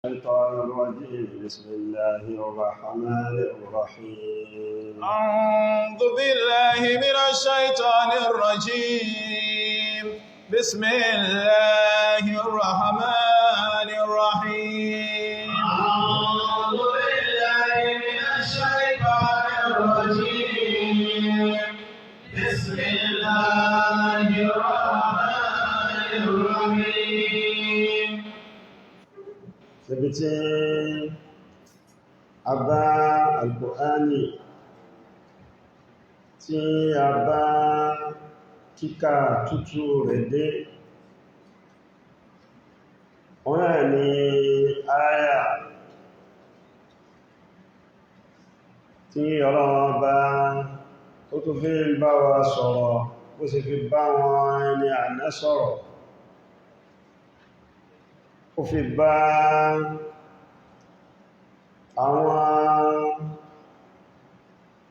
الشيطان الرجيم بسم الله الرحمن الرحيم أعوذ بالله من الشيطان الرجيم بسم الله الرحمن الرحيم أعوذ بالله من الشيطان الرجيم بسم الله الرحمن الرحيم سبتي أبا القرآن tí a bá kíkà tútù rẹ̀ dé wọ́n rẹ̀ ní àyà tí Ọlọ́run bá tó tó fi ń bá wa sọ̀rọ̀ bó sì fi bá wọn ẹni àná sọ̀rọ̀ ó fi bá àwọn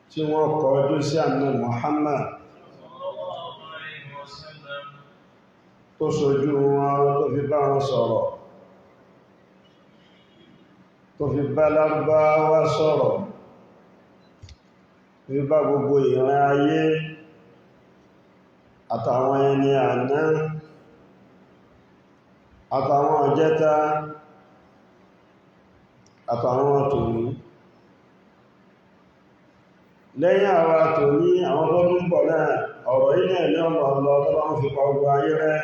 tí wọ́n kọjú sí Ànábì Muhammad tó ṣojú wọn tó fi bá wọn sọ̀rọ̀ tó fi bá Lárúbáwá sọ̀rọ̀ tó fi bá gbogbo ìran ayé àtàwọn ẹni àná àtàwọn ọjẹ́ta àtàwọn tòní lẹ́yìn àwa tòní àwọn tó ń bọ̀ náà ọ̀rọ̀ ilẹ̀ ní ọmọ ọlọ́ tó bá ń fi pa ogun ayé rẹ̀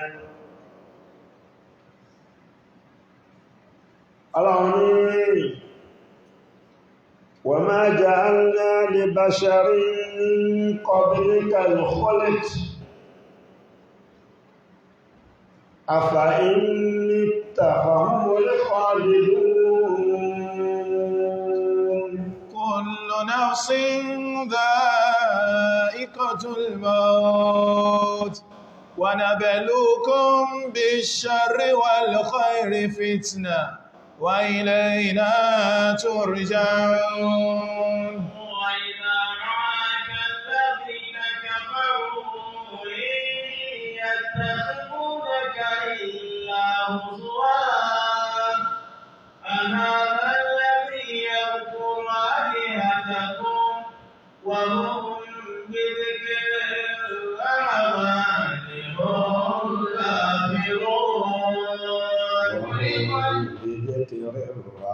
Ọlọ́run ní wa ma ja'alna li basharin qablikal khuld afa in mitta fahumul khalidun كل نفس ذائقة الموت ونبلوكم بالشر والخير فتنة وإلينا ترجعون وإذا رآك الذين كفروا إن يتخذونك إلا هزوا أهذا الذي يذكر آلهتكم وهم بذكر الرحمن هم كافرون بذكر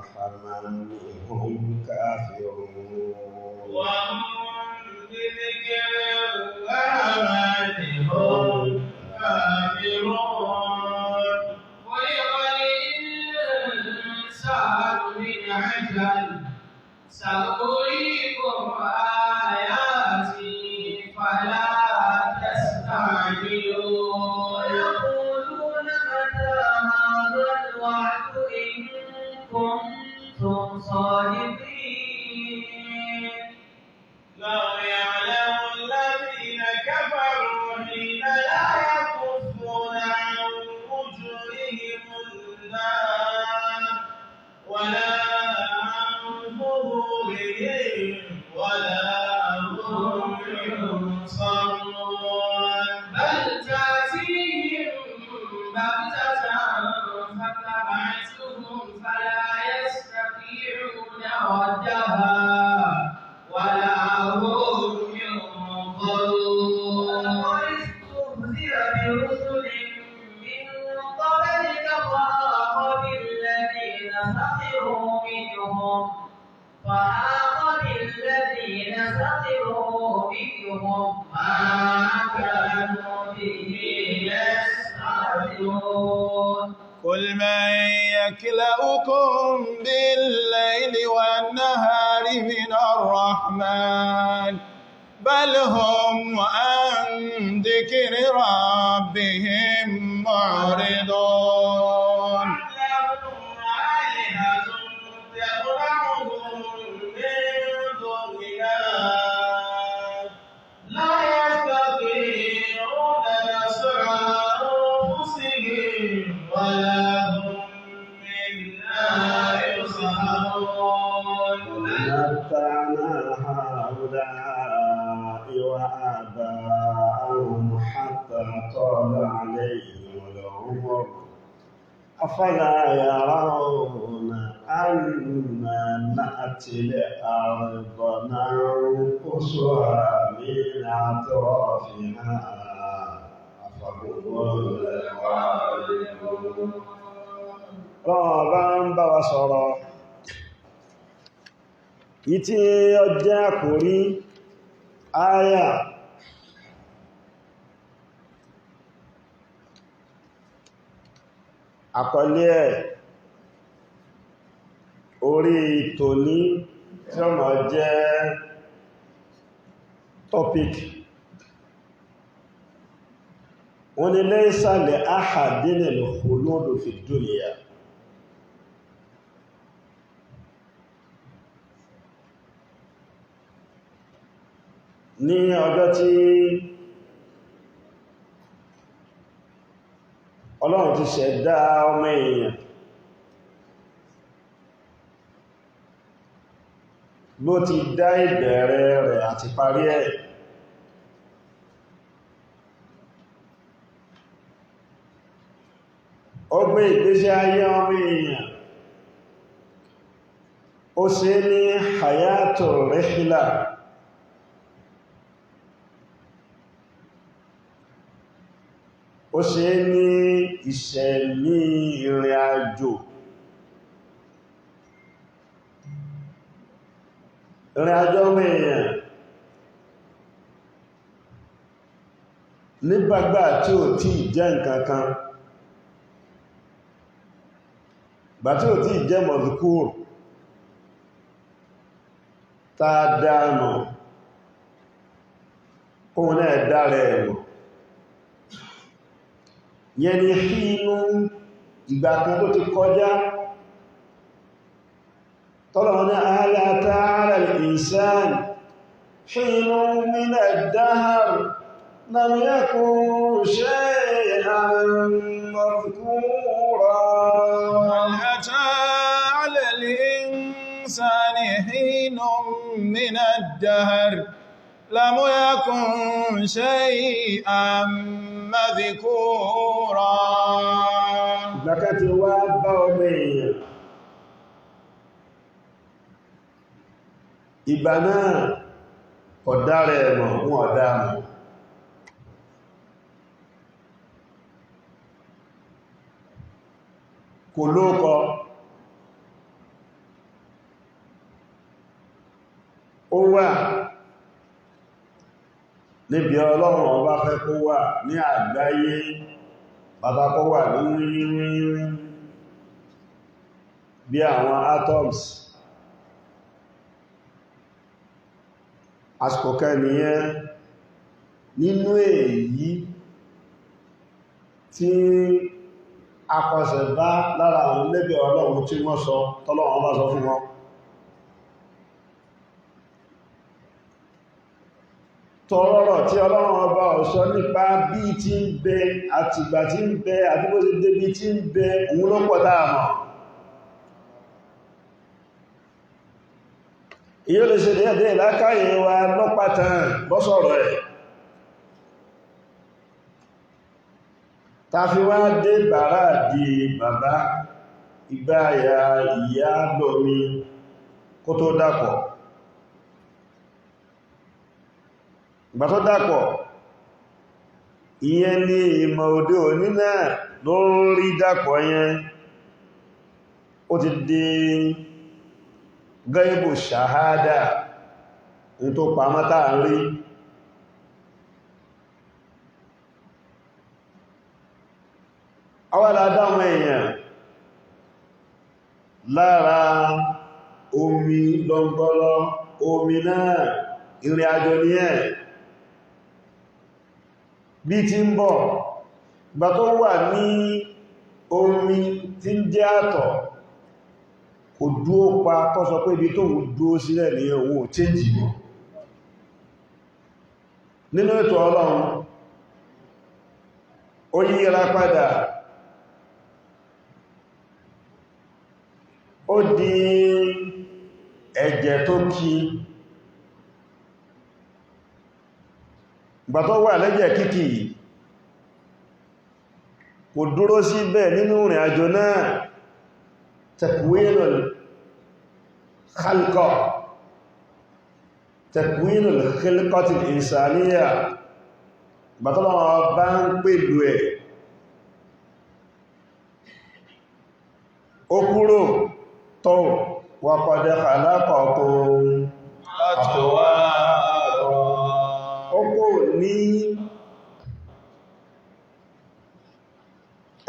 الرحمن هم كافرون وهم بذكر الرحمن هم كافرون خلق الإنسان من عجل سأريكم آياتي فلا تستعجلون يقولون متى هذا الوعد إن كنتم صادقين لو يعلم الذين كفروا حين لا يكفون عن وجوههم النار ولا عن ظهورهم ولا هم ينصرون بل تأتيهم بغتة فتبعتهم فلا يستطيعون ردها ولا هم ينظرون واستهزئ برسل من قبلك فحاق بالذين سخروا منهم ما كانوا به يستعجلون قل من يكلؤكم بالليل والنهار من الرحمن بل هم عن ذكر ربهم معرضون لا يستطيعون نصر أنفسهم ولا هم منا يصحبون ومتعنا هؤلاء وآباءهم حتى طال عليهم العمر أفلا يرون أنا نأتي الأرض ننقصها من أطرافها أفهم الغالبون. Rọ́ọ̀bá ń bá wa sọ̀rọ̀ ìtí ọjọ́ àkórí áyà àkọlé ẹ̀ orí tòní tí ó máa jẹ́ topic wọ́n ní laysa li ahadin al-khuludu fi dunya. Ní ọjọ́ tí Ọlọ́run ti ṣẹ̀dá ọmọ èèyàn ló ti dá ìbẹ̀rẹ̀ rẹ̀ àti parí ẹ̀. Ó gbé ìgbésí ayé ọmọ èèyàn ó ṣe ní hayatul rihla. Ó ṣe ní ìṣẹ̀mí ìrìn àjò. Ìrìn àjò ọmọ èèyàn nígbàgbà tí ò tí jẹ́ nǹkankan, bà tí ò tí jẹ́ mọ̀dúkúrù táa dáàmà kóhun náà dára ẹ̀mọ̀. Yẹn ni hínú ìgbà kan tó ti kọjá tọ́lọ̀ ní hal ata ala al-insan hínú min ad-dahr lam yakun shay'an madhkura. هل أتى على الإنسان حين من الدهر لم يكن شيئا مذكورا. Ìgbàkẹ́ ti wá bá ọmọ èèyàn. Ìgbà náà ọ̀dá rẹ̀ mọ̀ fún ọ̀dá mọ̀. Kò lóókọ. Ó wà níbi Ọlọ́run ọba fẹ́ kó wà ní àgbáyé, bàbá kó wà ní wíwíwíwí bí àwọn atoms. Àsìkò kan nìyẹn nínú èyí tí akọsẹ̀ bá lára àwọn lẹ́bẹ̀ Ọlọ́run tí wọ́n sọ tọ́lọ́run bá sọ fún wọn. Tọrọrọ̀ tí Ọlọ́run ọba ọ̀sọ́ nípa bí tí ń bẹ àtìgbà tí ń bẹ àdúgbòsí débi tí ń bẹ òun ló pọ̀ dáàmà. Ìyó lè ṣe déédéé lákàyè wa lọ́pàtàn lọ́sọ̀rọ̀ ẹ̀. Ta fi wá dé bàrá di bàbá ìgbáyà ìyá lómi kó tó dàpọ̀. Ìgbà tó dàpọ̀, ìyẹn ni ìmọ̀ òde òní náà ló rí dàpọ̀ yẹn, ó ti di gaibu ṣàhádà ní tó pàmọ́ táà rí. Awọ́lá dáwọn èèyàn lára omi lọ́ngbọ́lọ́, omi náà ìrìn àjò ní ẹ̀ bí tí ń bọ̀. Ìgbà tó wà ní omi tí ń jẹ́ àtọ̀ kò dúó pa kọ́ sọ pé ibi tó ń dúó sílẹ̀ ní òun ò change mọ́. Nínú ètò Ọlọ́run ó yíra padà, ó di ẹ̀jẹ̀ tó kí. Ìgbà tó wà lẹ́jẹ̀ kíkì kò dúró síbẹ̀ nínú ìrìn àjò náà, khalqa takwinul khilqatil insaniya bàtọ́lọ́wọ́ bá ń pèlú ẹ̀ ó kúrò tó wa qad khalaqakum atwara ó kò ní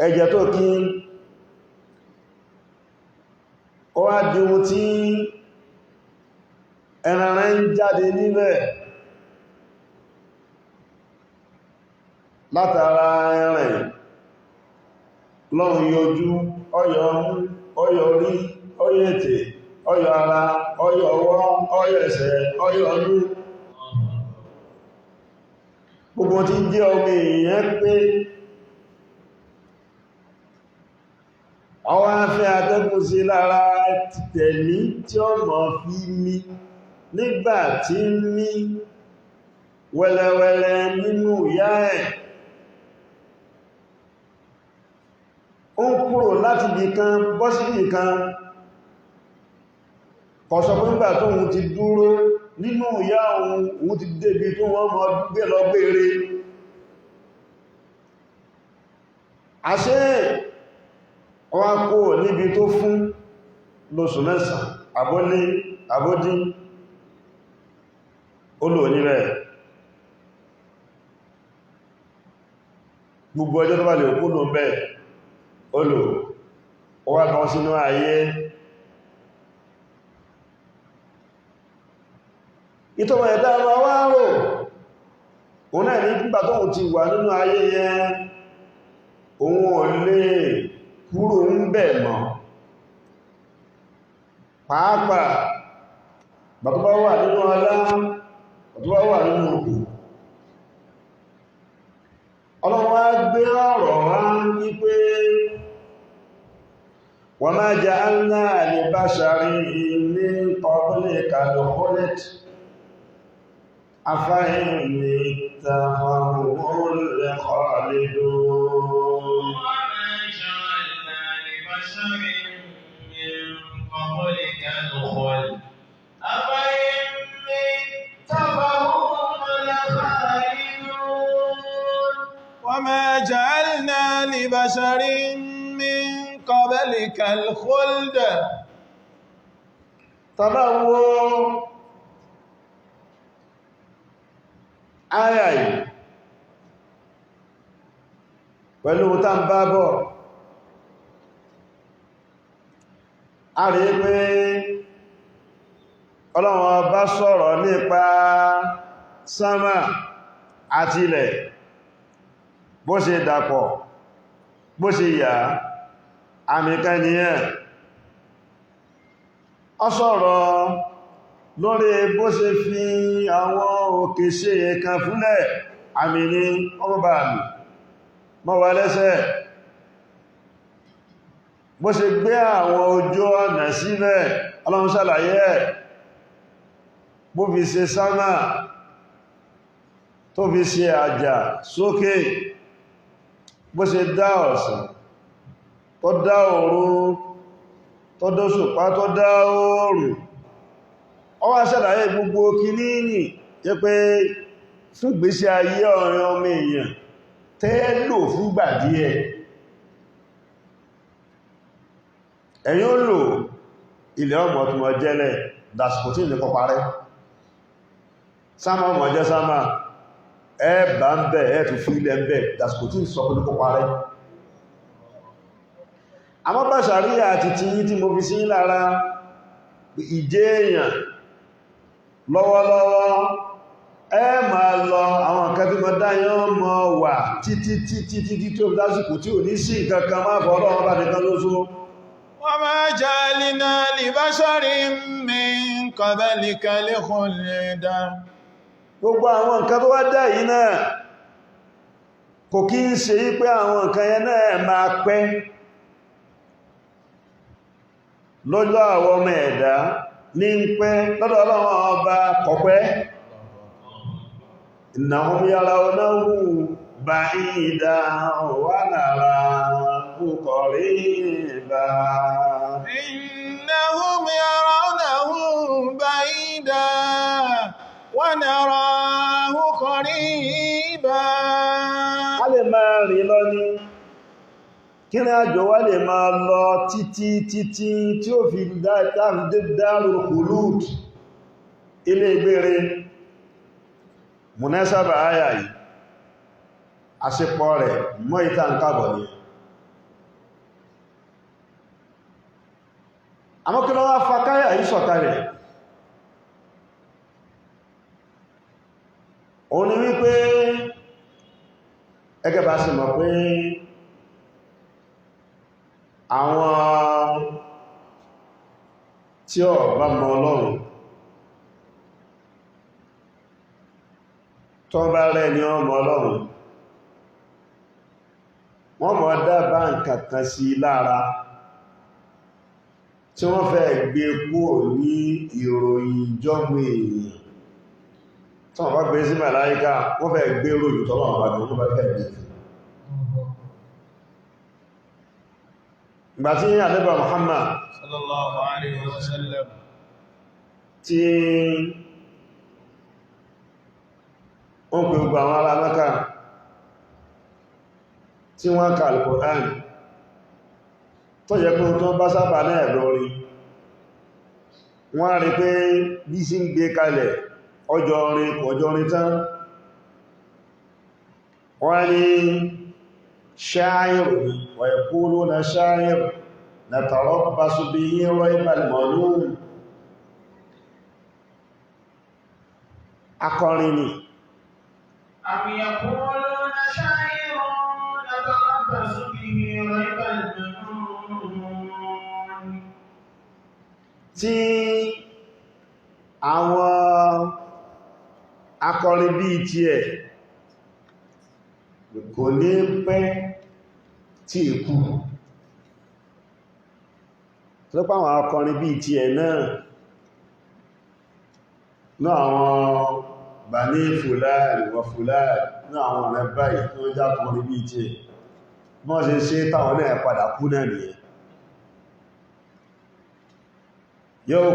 ẹ̀jẹ̀ tó kí ó wá di ohun tí ẹran ń jáde níbẹ̀ látara ẹran lọ́run yọjú ọyọ̀ ọmú ọyọ̀ orí ọyọ̀ ètè ọyọ̀ ara ọyọ̀ ọwọ́ ọyọ̀ ẹsẹ̀ ọyọ̀ ọdún gbogbo tí jẹ́ ọmọ èèyàn pé àwọn afẹ́ atẹ́gùn sí lára tẹ̀mí tí ó mọ̀ fi mí nígbà tí ń mí wẹ́lẹ́wẹ́lẹ́ nínú ìyá ẹ̀ ó ń kúrò láti bí kan bọ́ sí bí kan kọ̀sọ̀ pé nígbà tó òun ti dúró nínú ìyá òun ti débi tó wọ́n mọ̀ gbé lọ gbére àṣẹ wọ́n kó níbi tó fún lóṣù mẹ́sàn àbólé àbódí olò nílẹ̀ gbogbo ọjọ́ tó bá lè kú ló bẹ́ẹ̀ olò ó wá kan sínú ayé ìtọ́wọ̀ ẹ̀dá ọmọ wá rò òun náà ní nígbà tóhun ti wà nínú ayé yẹn òun ò lè kúrò ń bẹ̀ mọ́ pàápàá bàtọ́bá wà nínú ọlá bàtọ́bá wà nínú òkú ọlọ́run wá gbé ọ̀rọ̀ wá ní pé wa ma ja'alna li basharin min qablika al-khuld afa'in mitta fahumul khalidun قبلك الخلد أفإن مت فهم الخالدون وما جعلنا لبشر من قبلك الخلد tàbáwó ayayi pẹ̀lú tá ń bá bọ̀ a rí pé Ọlọ́run bá sọ̀rọ̀ nípa sánmà àti ilẹ̀ bó ṣe dàpọ̀ bó ṣe yà àmìkan nìyẹn ọ sọ̀rọ̀ lórí bó ṣe fi àwọn òkè ṣe ẹ̀kan fúnlẹ̀ àmì ní ọmọba àmì mọ́wà lẹ́sẹ̀ bó ṣe gbé àwọn ojú ọ̀nà sílẹ̀ Ọlọ́run ṣàlàyé ẹ̀ bó fi ṣe sánmà tó fi ṣe àjà sókè bó ṣe dá ọ̀sán tó dá òru tó dóṣùpá tó dá oòrùn ó wá ṣàlàyé gbogbo kìíní jẹ́ pé fún ìgbésí ayé ọ̀rìn ọmọ èèyàn tẹ́lò fúngbà díẹ̀ ẹ̀yin ó lò ilẹ̀ ọmọ tó mọ̀ jẹ́lẹ̀ dàsìkò tí ìlẹ̀ kọ parẹ́ sáàmà ọmọ jẹ́ sáàmà ẹ̀bà ń bẹ̀ ẹ̀ tó fi ilẹ̀ ń bẹ̀ dàsìkò tí ìsọ pẹ̀lú kọ parẹ́ àmọ́ bá ṣàríyà àti ti yí tí mo fi sí lára ìjẹ́ èèyàn lọ́wọ́lọ́wọ́ ẹ máa lọ àwọn nǹkan tí mo dáyán mọ́ wà títí tó dásìkò tí ò ní sí nǹkan kan máa fọ́ ọlọ́run bá nìkan lóṣó وما جعلنا لبشر من قبلك الخلد gbogbo àwọn nǹkan tó wá dá yìí náà kò kí ń ṣe pé àwọn nǹkan yẹn náà máa pẹ́ lọ́jọ́ àwọn ọmọ ẹ̀dá ní ń pẹ́ lọ́dọ̀ Ọlọ́run ọba kọ̀pẹ́ innahum yarawnahu ba'idan wa narahu qariba إنهم يرونه ونراه قريبا a lè máa rìn lọ ní kí ní àjò wá lè máa lọ títí tí ó fi Darul Khulud ilé ìgbére munasaba àyà yìí àṣepọ̀ rẹ̀ mọ́ ìta ń kábọ̀ ní àmọ́ kí ló wá fa káyà yìí sọ̀kalẹ̀ òun ni wípé ẹgẹ́ bá sì mọ̀ pé àwọn tí ó bá mọ Ọlọ́run tó bá rẹ̀ ní ọmọ Ọlọ́run wọ́n mọ̀ dábàá nǹkankan sí lára tí wọ́n fẹ́ gbé kúrò ní ìròyìn ìjọ́gbé èèyàn tí wọ́n bá gbé sí màláíkà wọ́n fẹ́ gbé ròyìn tọ́lọ̀ àpàdé wọ́n bá fẹ́ gbé ìgbà tí Ànábì Muhammad sallallahu alaihi wasallam tí wọ́n pè gbogbo àwọn ará Mákà tí wọ́n ka Al-Qur'an tó yẹ kó tó bá sábà náà lórí wọ́n rí pé bí sí ń gbé kalẹ̀ ọjọ́ orin tán wọ́n ní ṣááyìrù wa yaquluna ṣááyìrù natarabbasu bihi raybal manun akọrin ni أم يقولون شاعر نتربص به ريب المنون tí àwọn akọrin bí ti ẹ̀ kò ní pẹ́ tí ikú tó pá àwọn akọrin bí ti ẹ̀ náà àwọn Bani Fulani wa Fulani náà àwọn ọ̀nà báyìí tó já kọrin bí ti ẹ̀ wọ́n ṣe táwọn náà padà kú náà nìyẹn yóò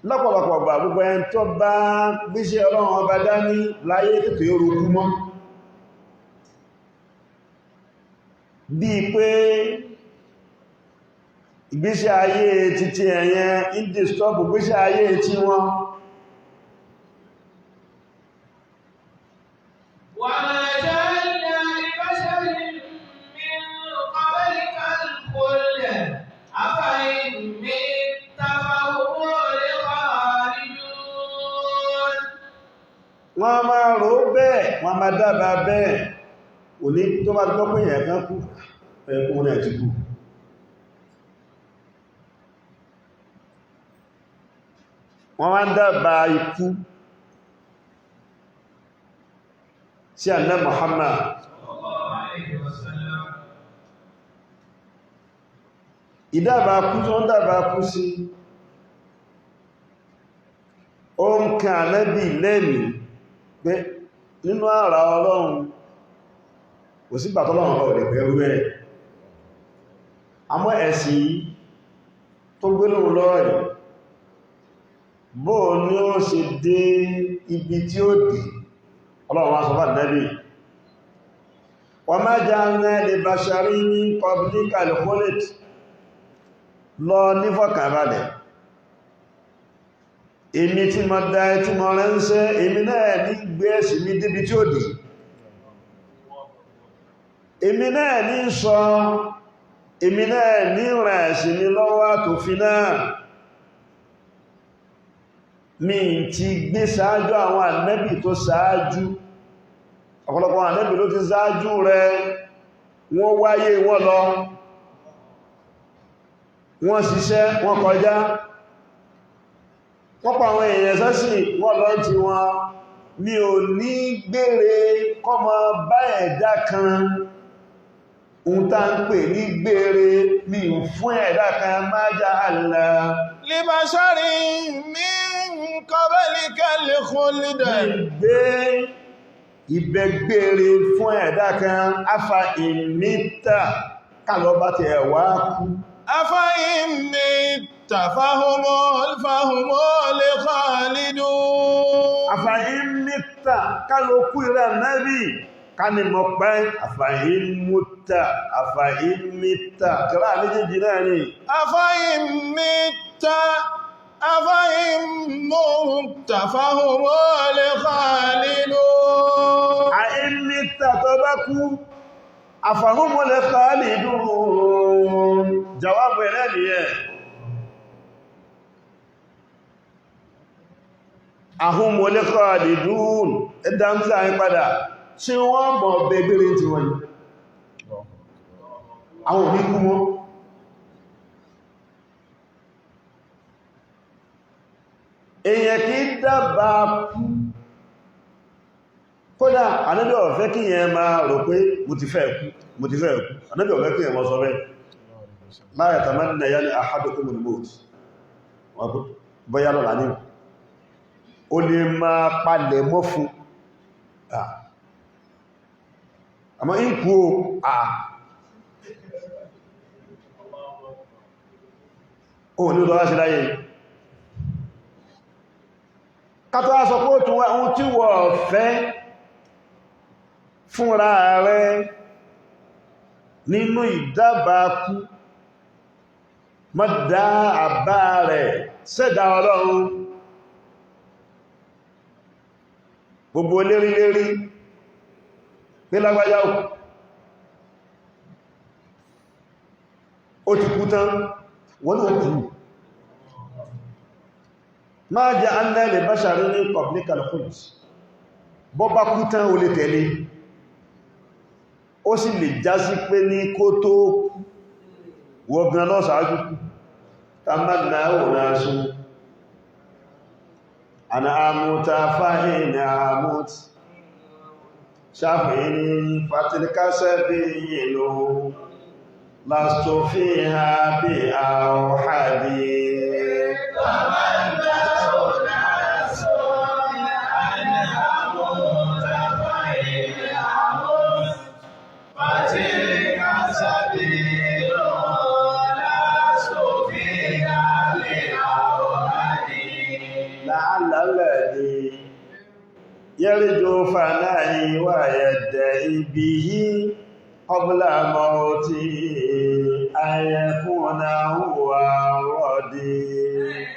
lọ́pọ̀lọpọ̀ ọgbà gbogbo ẹn tó bá gbíṣẹ́ Ọlọ́run ọba dání láyé tètè orúkú mọ́ bí pé ìgbésẹ̀ ayé títí ẹ̀yẹn indistop gbésẹ̀ ayé tí wọ́n وما جعلنا لبشر من قبلك الخلد أفإن مت فهم الخالدون wọ́n máa rò bẹ́ẹ̀ wọ́n máa dábàá bẹ́ẹ̀ òní tó bá gbọ́ pé èèyàn kan kú ẹkùn rẹ̀ ti kú wọ́n máa ń dábàá ikú sí Ànábì Muhammad sallallahu alayhi wa sallam ìdábàá kú tó ń dábàá kú sí ó ń kan Ànábì lẹ́mìí pé nínú àrà Ọlọ́run kò sí gbàtọ́lọ́run ọ̀rọ̀ rẹ̀ pẹ̀lú ẹ̀ àmọ́ ẹ̀sìn tó gbé lóhun lọ́rẹ̀ bóò ní ó ṣe dé ibi tí ó dé Ọlọ́run wá sọ fún Ànábì wa ma ja'alna li basharin min qablika al-khuld lọ nífọ̀kànbalẹ̀ èmi tí mo dá tí mo ránṣẹ́ èmi náà ní gbé ẹ̀sìn mi débi tí ó dé èmi náà ní sọ èmi náà ní ràn ẹ̀sìn mi lọ́wọ́ àtòfin náà mi ti gbé ṣáájú àwọn ànábì tó ṣáájú ọ̀pọ̀lọpọ̀ ànábì ló ti ṣáájú rẹ̀ wọ́n wáyé wọ́n lọ wọ́n ṣiṣẹ́ wọ́n kọjá wọ́n pa àwọn èèyàn sẹ́sìn wọ́n lọ tí wọn mi ò ní gbére kọmọ bá ẹ̀dá kan ohun tá ń pè ní gbére mi ò fún ẹ̀dá kan má já àlá libasharin min qablika al-khuld gbé ìbẹ̀gbére fún ẹ̀dá kan afa ìmítà kálọ bá ti ẹ̀wà kú أفإن مت فهم الخالدون àfàyín mítà kálòkú ìrẹ́ náàbì ká ní mọ̀ pẹ́ àfàyín mútà àfàyín mítà kìrá méjèèjì náà ni أفإن مت أفإن مت فهم الخالدون àyín mítà tó bá kú àfàhúnmọ́lẹ̀ khalidun jawabu ẹ̀rẹ́ nìyẹn àhúnmọ́lẹ̀ khalidun ẹ̀dá ń sáà ń padà ṣe wọ́n mọ̀ bẹ̀gbẹ̀rẹ̀ tí wọ́n yìí àwọn òbí kú mọ́ èyàn kìí dábàá kú kódà Ànábì ò fẹ́ kí yẹn máa rò pé mo ti fẹ́ kú Ànábì ò fẹ́ kí yẹn mọ́ sọ bẹ́ la yatamanna yani ahadukumul maut bọ́yá lọ́la ní o lè máa palẹ̀ mọ́ fún àmọ́ ìkú o ní lọ́wọ́ sí láyé kátọ́ á sọ pé ó tún wá ohun tí wọ́n fẹ́ fúnra rẹ̀ nínú ìdábàákú mọ́dá àbá rẹ̀ sẹ́dá Ọlọ́run gbogbo lérí pé lágbàjá ó ti kú tán wọ́n ló kú máa jẹ́ annẹ́lẹ̀ báṣàrí ní publical khuld bọ́ bá kú tán ó lè tẹ̀lé ó sì lè já sí pé ní kó tó wọ́gan lọ sáájú kú tamanna òrásù ana àmúta fáhìnà àmút ṣáfìní fatilkásẹ́ bí yìnlò lastofí ha bí àwọ̀hádì يرجو فنائي ويدعي به قبل موته أن يكون هو الرضي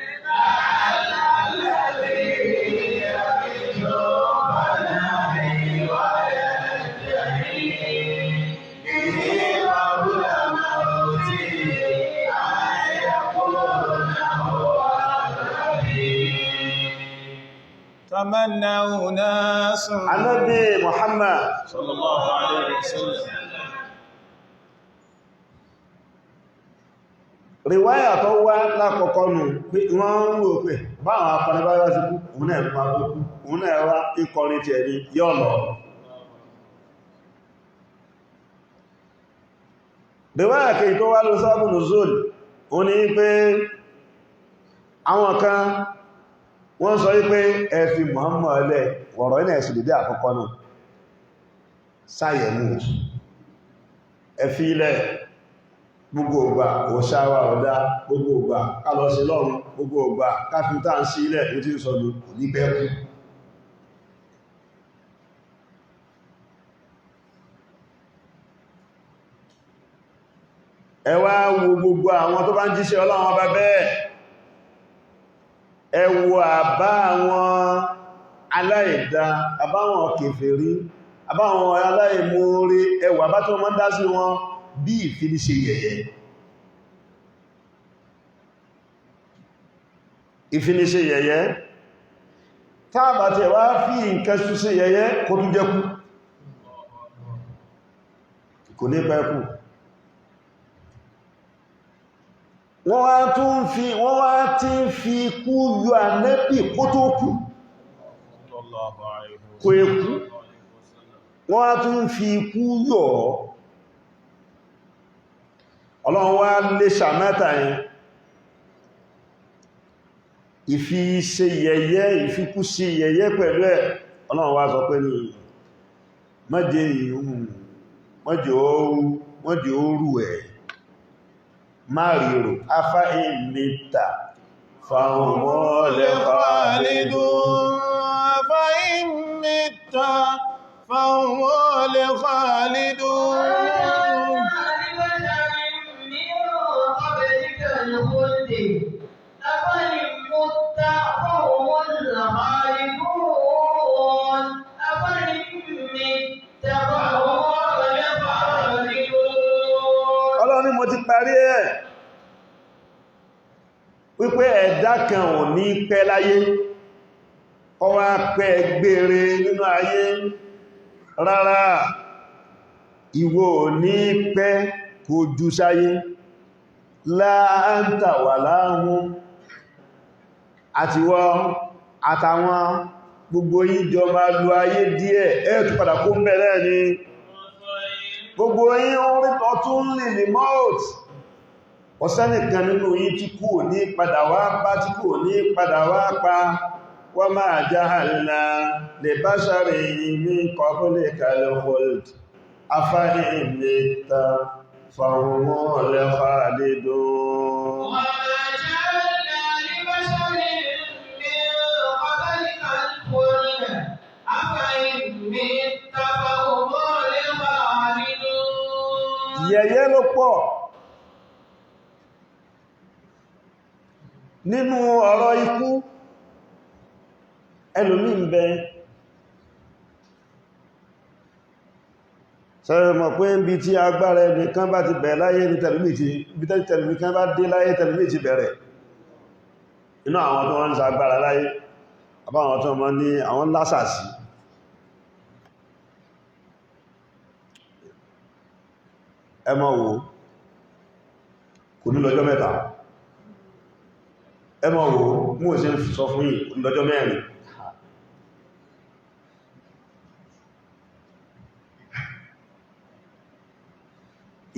الذي يرجو فنائي ويدعي به قبل موته أن يكون هو الرضي تمنوا ناس النبي محمد صلى الله عليه وسلم riwaya tó wá lákọ̀ọ́kọ́ nù pé wọ́n ń rò pé báwọn akọ̀nàbáyá sí kú òun náà máa tó kú òun náà wá ikọrin tí ẹni yọ́ lọ riwaya kèyí tó wá lọ sábù nùzul ó ní pé àwọn kan wọ́n sọ wípé ẹ fi Muhammad lẹ̀ wọ̀rọ̀ iná ẹ̀sùn dédé àkọ́kọ́ náà sáyẹ̀mú ẹ fi ilẹ̀ gbogbo ògbà òṣàwà ọ̀dá gbogbo ògbà kálọ́sí lọ́run gbogbo ògbà káfíntà ń sí ilẹ̀ tó tí ń sọ ní bẹ́ẹ̀kú ẹ wá wo gbogbo àwọn tó bá ń jíṣẹ́ Ọlọ́run ọba bẹ́ẹ̀ ẹ wo àbá àwọn aláìdá àbáwọn kèfèrí àbáwọn aláìmoore ẹwà bá tó mọ́ dá sí wọn bí ìfiniṣe yẹ̀yẹ́ ìfiniṣe yẹ̀yẹ́ táàbà tẹ̀ wá fi nǹkan ṣúṣe yẹ̀yẹ́ kó tún jẹ́kú kò ní pẹ́kù wọ́n wá tí ń fi kú yọ ànẹ́bì kó tó kú kò èkú wọ́n wá tún fi kú yọ Ọlọ́run wá lè ṣàmẹ́ta yẹn ìfi ṣe yẹ̀yẹ́ ìfikú sí yẹ̀yẹ́ pẹ̀lú ẹ̀ Ọlọ́run wá sọ pé ní mọ́jẹ́ ìhun mọ́jẹ́ òru ẹ̀ márìrò afá ìmìta fàhùnmọ́lẹ̀ خالدون أفإن مت فهم الخالدون Ọlọ́run ni mo ti parí ẹ̀ wípé ẹ̀dá kan ò ní pẹ́ láyé ọwá pẹ́ gbére nínú ayé rárá ìwọ ò ní pẹ́ kò jù sáyé láàáńtà wà láàáhùn àtiwọ́ àtàwọn gbogbo yíjọ máa lo ayé díẹ̀ ẹ̀ẹ̀tù padà kó mẹ́rẹ́ ni gbogbo yín orí ọtún lè ní mọ́ọ̀tì ọ̀sánìkan nínú yí tí kú ní padà wá bá tí kú ní padà wá pa wa ma ja'alna li basharin min qablika al-khuld afa in mitta fahumul khalidun wa ma ja'alna li basharin min qablika al-khuld afa in mitta fahumul khalidun. Yẹ̀yẹ́ ló pọ̀ nínú ọ̀rọ̀ ikú. Ẹlòmí ń bẹ sẹ́rẹ̀ mọ̀ pé ń bí tí agbára ẹnìkan bá ti bẹ̀rẹ̀ láyé ní tẹ̀lùmí kan bá dé láyé tẹ̀lùmí ti bẹ̀rẹ̀ inú àwọn tó wọ́n ń ṣagbára láyé àbáwọn tó wọ́n ní àwọn lásàsí ẹ má wò kò ní lọ́jọ́ mẹ́ta ẹ má wò mú ò sí sọ fún yìí kò ní lọ́jọ́ mẹ́rin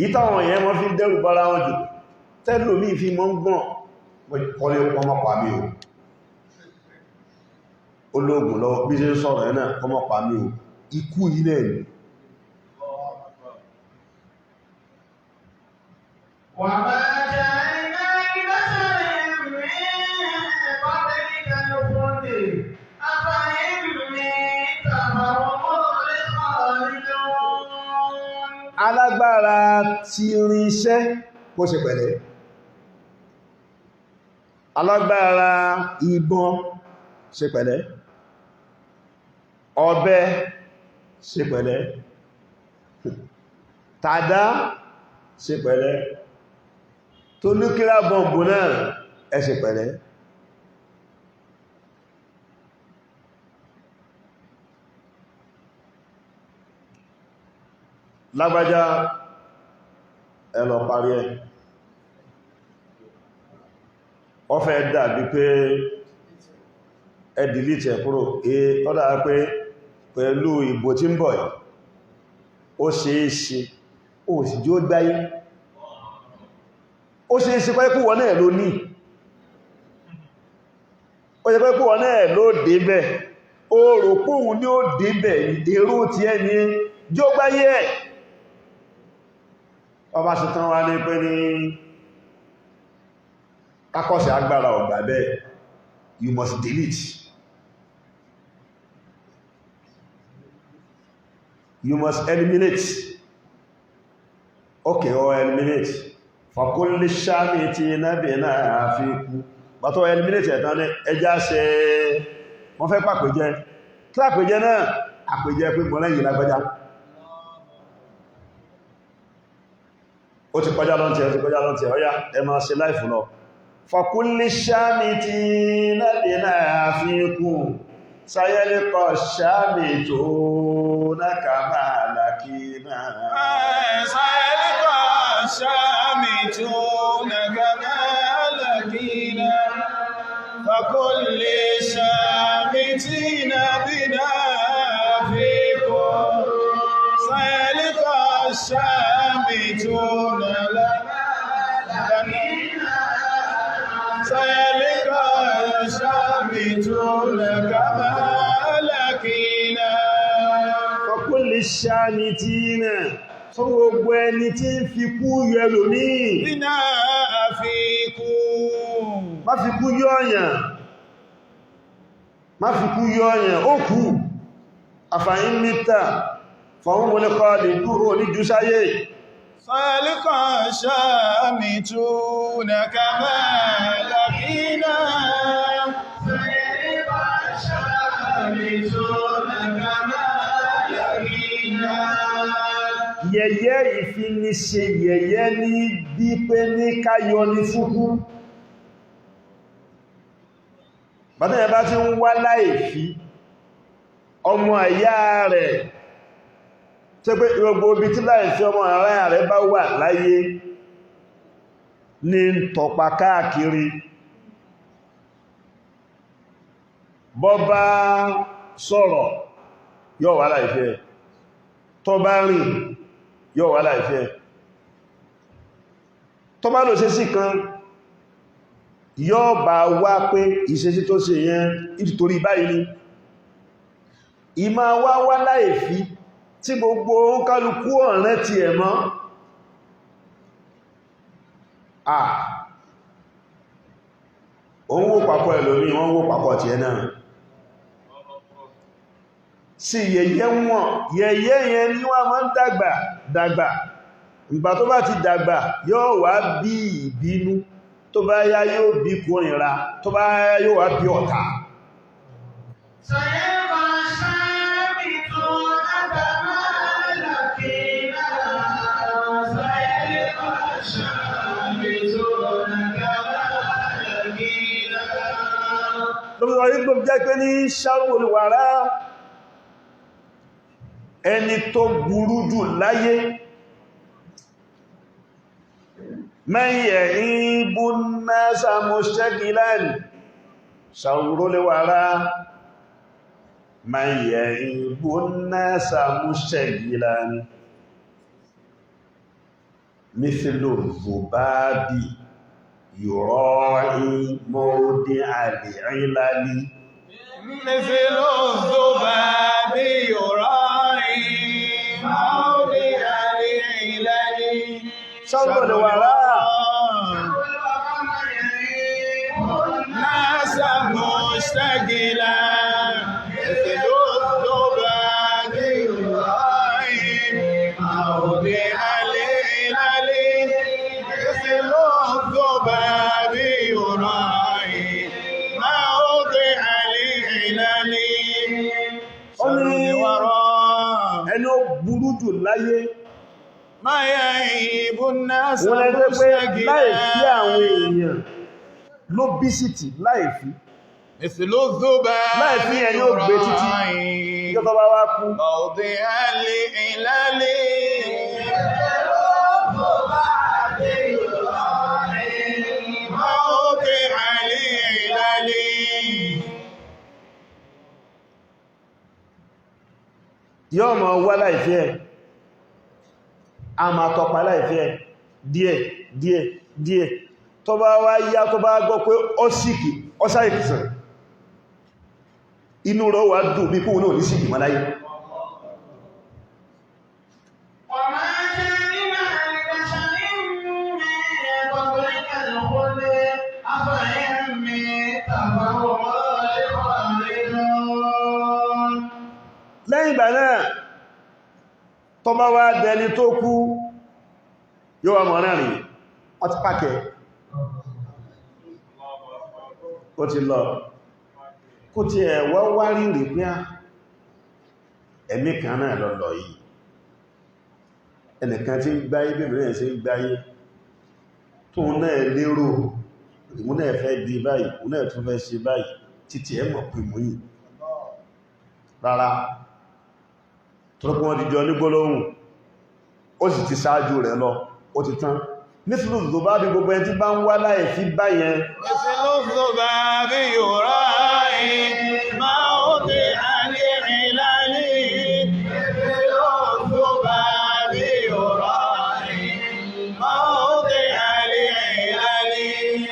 ìtàwọn èèyàn wọ́n fi dẹ́rù bára wọn jù tẹ́lò mí fi mọ́ ń gbọ́n kọlé ọmọ pàmí o ológun lọ bí ṣe ń sọ̀rọ̀ ẹ̀nà ọmọ pàmí o ikú ilẹ̀ ni wà máa jẹ́ iná ìbáṣẹ̀rẹ̀ alágbára ti rin iṣẹ́ kó ṣe pẹ̀lẹ́ alágbára ìbọn ṣe pẹ̀lẹ́ ọ̀bẹ ṣe pẹ̀lẹ́ tàdá ṣe pẹ̀lẹ́ tó núkírà bọ̀m̀bù náà ẹ ṣe pẹ̀lẹ́ lágbájá ẹ lọ parí ẹ̀ ó fẹ́ dàbí pé ẹ dìlítì ẹ̀ kúrò ó dára pé pẹ̀lú ìbò tí ń bọ̀ yìí ó ṣeéṣe ó sì jí ó gbáyé ó ṣeéṣe pé kú wọ́n náà ló ní ó ṣe pé kú wọ́n náà ló débẹ̀ ó rò póhun ní ó débẹ̀ èrò tí ẹni jí ó gbáyé ẹ̀ ọba ṣetán wá ní pé ní kákọ́sẹ̀ agbára ọ̀gbà bẹ́ẹ̀ you must delete you must eliminate okay or eliminate fàkúnlé sáàmì tí náàbì náà fi kú bàtọ̀ eliminate ẹ̀tàn ní ẹjá ṣe wọ́n fẹ́ pàpẹjẹ kí àpẹjẹ náà àpẹjẹ pé mọ́lẹ́yìn lágbàjá ó ti kọjá lọ́ntẹ̀ ọya ẹ máa ṣe láìfù lọ fàkúnlé sáàmì tí náàbì náà fi kú sáyẹ́lẹ́kọ̀ sáàmì tó náà kàmà lákínà sáyẹ́lẹ́kọ̀ sáàmì tó náà kàmà lákínà fàkúnlé sáàmì tí náàbì náà fi kú sáyẹ́lẹ́kọ̀ sáàmì tó Fọ́kúnlé ṣáàmì tí náà fún gbogbo ẹni tí ń fi kú yẹlò ní iná má fi kú yọ́ọ̀yàn má fi kú yọ́ọ̀yàn ó kú àfàyín mítà fọ̀hún wọlé kọ́ lè dúró ní jùsáyé sálíkà ṣàmì túnà kàmà làkínà sálíkà ṣàmì túnà kàmà làkínà. Yẹ̀yẹ́ ìfiniṣe yẹ̀yẹ́ ní bí pé ní káyọ ní fúkú. Bàtí ẹ̀ bá ti ń wá láìfí, ọmọ ẹ̀yà rẹ̀, tí pé gbogbo ibi tí láìfí ọmọ ẹ̀yà rẹ̀ bá wà láyé ní tọ̀pá káàkiri. Bọ́ bá sọ̀rọ̀, yóò wá láìfí ẹ̀. Tó bá rìn, yóò wá láìfẹ́ tó bá lò ṣe sí kan yóò bá wá pé ìṣesí tó ṣe yẹn nítorí báyìí ni ìmá wá láìfí tí gbogbo kálukú ọ̀rẹ́ ti ẹ̀ mọ́ òun wó papọ̀ ẹlòmí wọ́n wó papọ̀ ti ẹ̀ náà sí yẹ̀yẹ́ wọn yẹ̀yẹ́ yẹn ni wọ́n máa ń dàgbà ìgbà tó bá ti dàgbà yóò wá bí ìbínú tó bá yá yóò bí kórìíra tó bá yá yóò wá bí ọ̀tá lórí ọ̀rí gbogbo jẹ́ pé ní ṣàrùn olùwàrá ẹni tó burú jù láyé mẹ́yẹ̀ ìbú náà mustaqbilan ṣàwúrólẹ́wàrá mẹ́yẹ̀ ìbú náà mustaqbilan mithlu dhubabi yura'i mawdi'a al-'ilali مثل الذباب يراعي موضع العلل شر الوراء الناس مشتغلا مثل الذباب يراعي موضع العلل مثل الذباب يراعي موضع ẹni ó burú jù láyé máa yẹ ìbò náà wọ́n lẹ́gbẹ́ pé láìfí àwọn èèyàn ló bí sítì láìfí ìsìlò zóbá láìfí ẹni ó gbé títí ìjọba bá wá kú ọ̀dẹ̀ alẹ́ ìlàlẹ́ yóò mọ̀ wá láìfẹ́ ẹ̀ a máa tọpa láìfẹ́ ẹ̀ díẹ̀ tó bá wá yá tó bá gbọ́ pé ó síkì ó sáìkìsàn inú rẹ̀ wà dùn bí kúrò náà ní síkì mọ́ láyé lẹ́yìn ìgbà náà tó bá wá dẹni tó kú yóò wà mọ̀rán rìn wọ́n ti pàkẹ́ ó ti lọ kó ti ẹ̀wọ́ wá rí rí pé ẹ̀mí kan náà lọ́lọ́ yìí ẹnìkan tí ń gbáyé bẹ̀rẹ̀ sí ń gbáyé tó náà lérò ìmú náà fẹ́ di báyìí ìmú náà tún fẹ́ ṣe báyìí títí ẹ̀mọ̀ pè mú yìí rárá tọ́lọ́pọ̀ wọn dìjọ ní gbólóhùn ó sì ti ṣáájú rẹ̀ lọ ó ti tán nítorí tó bá bí gbogbo ẹni tí bá ń wá láì fi báyẹn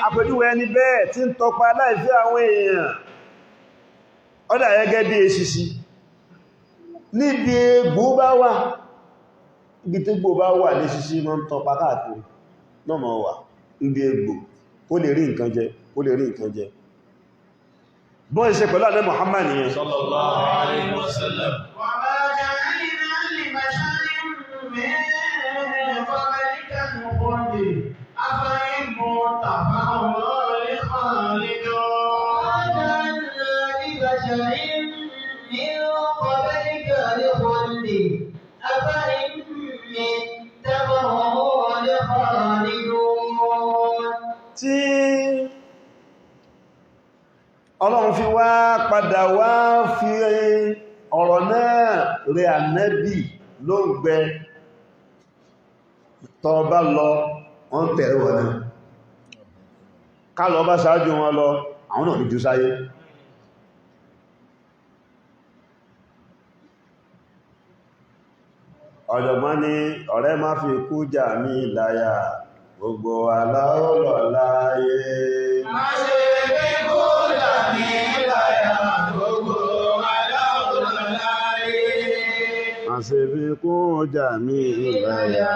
àpèjúwe ẹni bẹ́ẹ̀ tí ń tọpa láìfí àwọn èèyàn ó dà gẹ́gẹ́ bí eṣinṣin níbi egbò bá wà ibi tí egbò bá wà ní ṣíṣí mọ́ ń tọpa káàkiri náà mọ́ wà níbi egbò ó lè rí nǹkan jẹ ó lè rí nǹkan jẹ bọ́ ìṣe pẹ̀lú Ànábì Muhammad yẹn sallallahu alaihi wasallam. وما جعلنا لبشر من قبلك الخلد أفإن مت فهم الخالدون وما جعلنا لبشر من قبلك الخلد أفإن مت فهم الخالدون tí Ọlọ́run fi wá padà wá fi ọ̀rọ̀ náà rẹ̀ Ànábì ló ń gbẹ tọ́ bá lọ wọ́n tẹ̀rẹ wọ̀n náà ká lọ bá ṣáájú wọn lọ àwọn náà ní jù sáyé ọ̀jọ̀gbọ́n ní ọ̀rẹ́ má fi kú jà mí láyà gbogbo aláọ́lọ̀ láyé má ṣe fi kú jà mí láyà gbogbo aláọ́lọ̀ láyé má ṣe fi kú jà mí láyà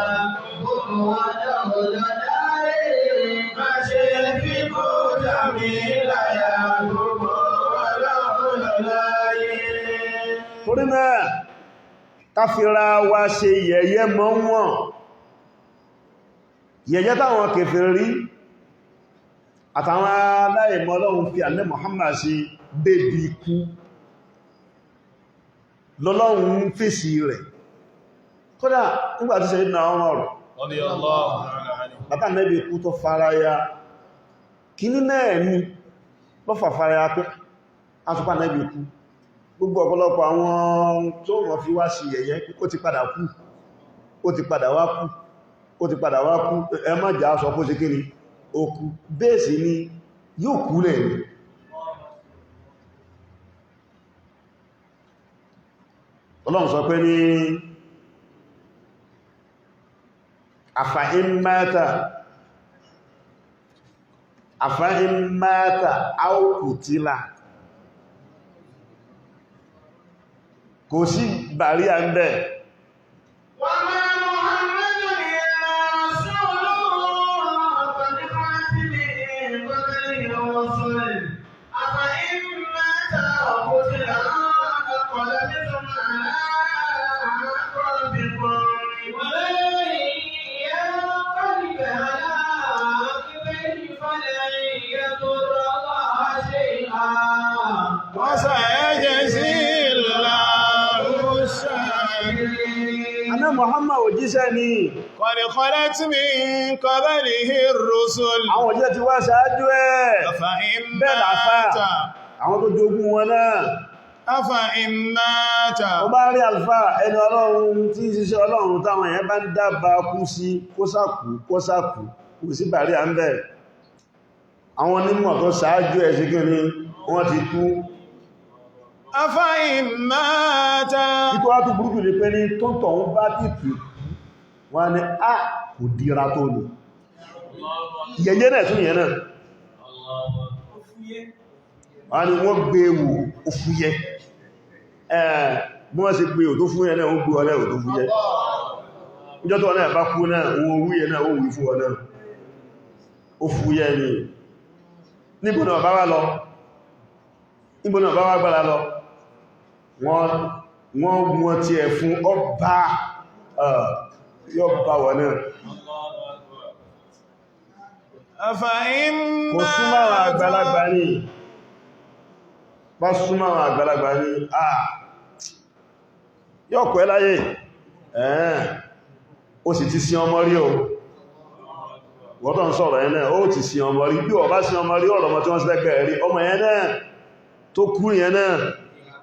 gbogbo aláọ́lọ̀ láyé má ṣe fi kú jà mí láyà gbogbo aláọ́lọ̀ láyé. torí náà káfíra wa ṣe yẹ̀yẹ́ mọ́ wọn yẹ̀yẹ́ táwọn kèfèrí àtàwọn aláìmọ̀ Ọlọ́run fi Ànábì Muhammad sí bébí ikú lọ́lọ́run ń fèsì rẹ̀ kódà nígbàtí Sayyidina Umar radiyallahu ta'ala anhu. bàtà Ànábì ikú tó faraya kíní náà ní lọ́fà faraya pé àtúpà Ànábì ikú gbogbo ọ̀pọ̀lọpọ̀ àwọn tó wọ́n fi wá sí yẹ̀yẹ́ ó ti padà kú ó ti padà wá kú ó ti padà wá kú ẹ má jà sọ kó ṣe kí ni ó kú bẹ́ẹ̀sì ni yóò kú lẹ̀ ní Ọlọ́run sọ pé ní àfàín mata áùkùtílà kò sí bàrí à ń bẹ̀ وما محمد إلا رسول قد خلت من قبله الرسل أفإن مات أو قتل انقلبتم على أعقابكم ومن ينقلب على عقبيه فلن يضر الله شيئا وسيجزي الله الشاكرين. Ànábì Muhammad òjíṣẹ́ ni قد خلت من قبله الرسل àwọn òjíṣẹ́ ti wá ṣáájú ẹ̀ أفإن bẹ́ẹ̀ làfà مات àwọn tó jogún wọn náà أفإن مات ó bá rí àlùfà ẹni Ọlọ́run tí ń ṣiṣẹ́ Ọlọ́run táwọn èèyàn bá ń dábàá kú sí kó sákú kò sí bàrí à ń bẹ̀ àwọn onímọ̀ tó ṣáájú ẹ̀ sí kí ni wọ́n ti kú أفإن مات títọ́ wá tó burúkú ní pé ní tó tọ̀ ń bá tìtì wọ́n ni a kò dìra tó ní yẹ̀yẹ́ náà tún yẹn náà wọ́n ni wọ́n gbé wò ó fúyẹ́ bí wọ́n sì gbé ò tó fúyẹ́ náà ó gbé ọlẹ́ ò tó fúyẹ́ níjọ́ tó náà bá kú náà owó wúyẹ́ náà ó wí fún ọ náà ó fúyẹ́ ni níbo náà bá wá lọ níbo náà bá wá gbára lọ wọ́n ti ẹ̀ fún ọba yóò bá wọ̀ náà أفإن kò súnmọ́ àwọn àgbàlagbà ní bá súnmọ́ àwọn àgbàlagbà ní yóò kọ́ ẹ láyé ó sì ti sin ọmọ rí o wọ́n tó ń sọ̀rọ̀ ẹ̀ náà ó ti sin ọmọ rí bí wọ́n bá sin ọmọ rí ọ̀rọ̀ ọmọ tí wọ́n sí lẹ́gbẹ̀ẹ́ rí ọmọ yẹn náà tó kú yẹn náà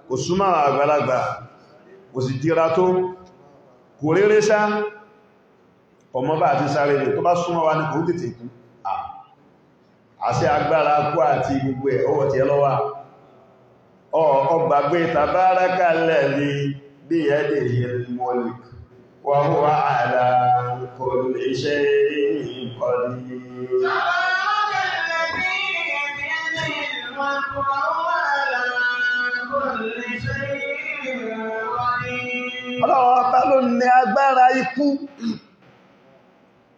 kò súnmọ́ àwọn àgbàlagbà kò sì dira tó kò rere sá ọmọ bá àti sáré rẹ̀ tó bá súnmọ́ wa ní kò tètè kú àṣẹ agbára kú àti gbogbo ẹ̀ ọwọ́ tí ẹ lọ́wà ọgbàgbé tàbárákà lẹ́lì bí ẹ̀dẹ̀ ìmọ̀lì wa huwa ala kulli shay'in qadir Ọlọ́run bá ló ní agbára ikú